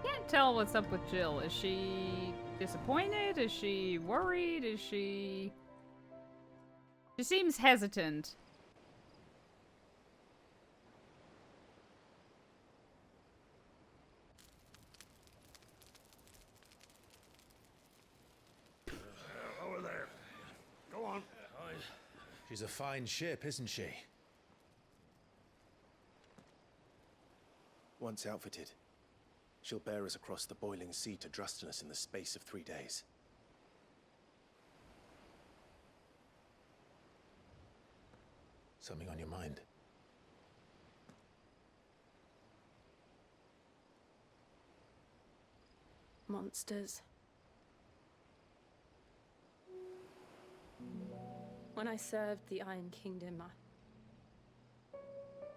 Can't tell what's up with Jill. Is she disappointed? Is she worried? Is she... She seems hesitant. Over there. Go on. She's a fine ship, isn't she? Once outfitted, she'll bear us across the boiling sea to Drustinus in the space of 3 days. Something on your mind? Monsters. When I served the Iron Kingdom,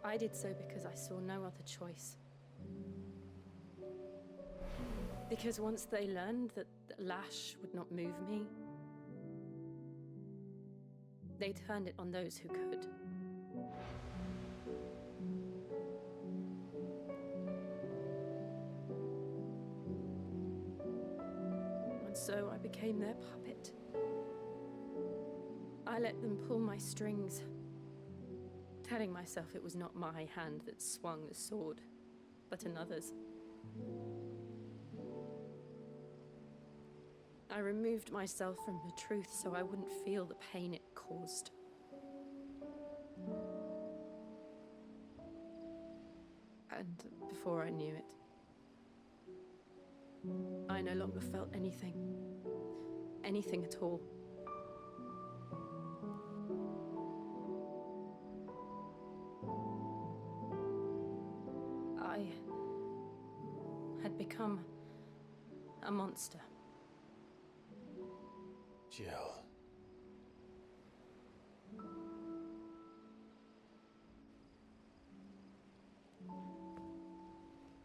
I did so because I saw no other choice. Because once they learned that the lash would not move me, they turned it on those who could. And so I became their puppet. I let them pull my strings, telling myself it was not my hand that swung the sword, but another's. I removed myself from the truth so I wouldn't feel the pain it caused. And before I knew it, I no longer felt anything. Anything at all. I had become a monster. Jill.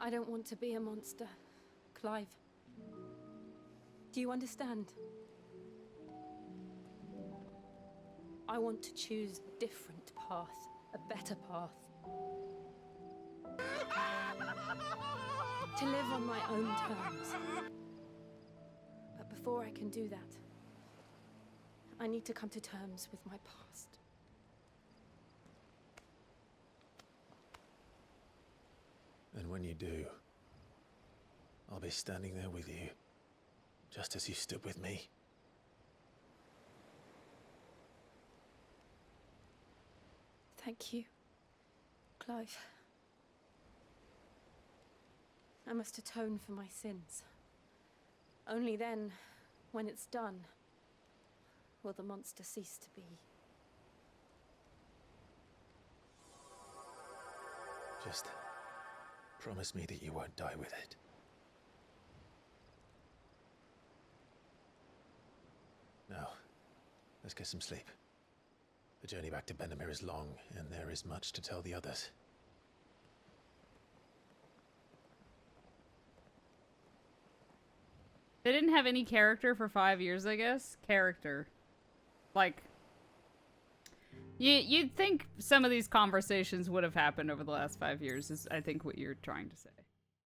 I don't want to be a monster, Clive. Do you understand? I want to choose a different path, a better path. To live on my own terms. But before I can do that, I need to come to terms with my past. And when you do, I'll be standing there with you, just as you stood with me. Thank you, Clive. I must atone for my sins. Only then, when it's done, will the monster cease to be. Just promise me that you won't die with it. Now, let's get some sleep. The journey back to Benamir is long, and there is much to tell the others. They didn't have any character for 5 years, I guess. Character. Like, you'd think some of these conversations would have happened over the last 5 years, is I think what you're trying to say.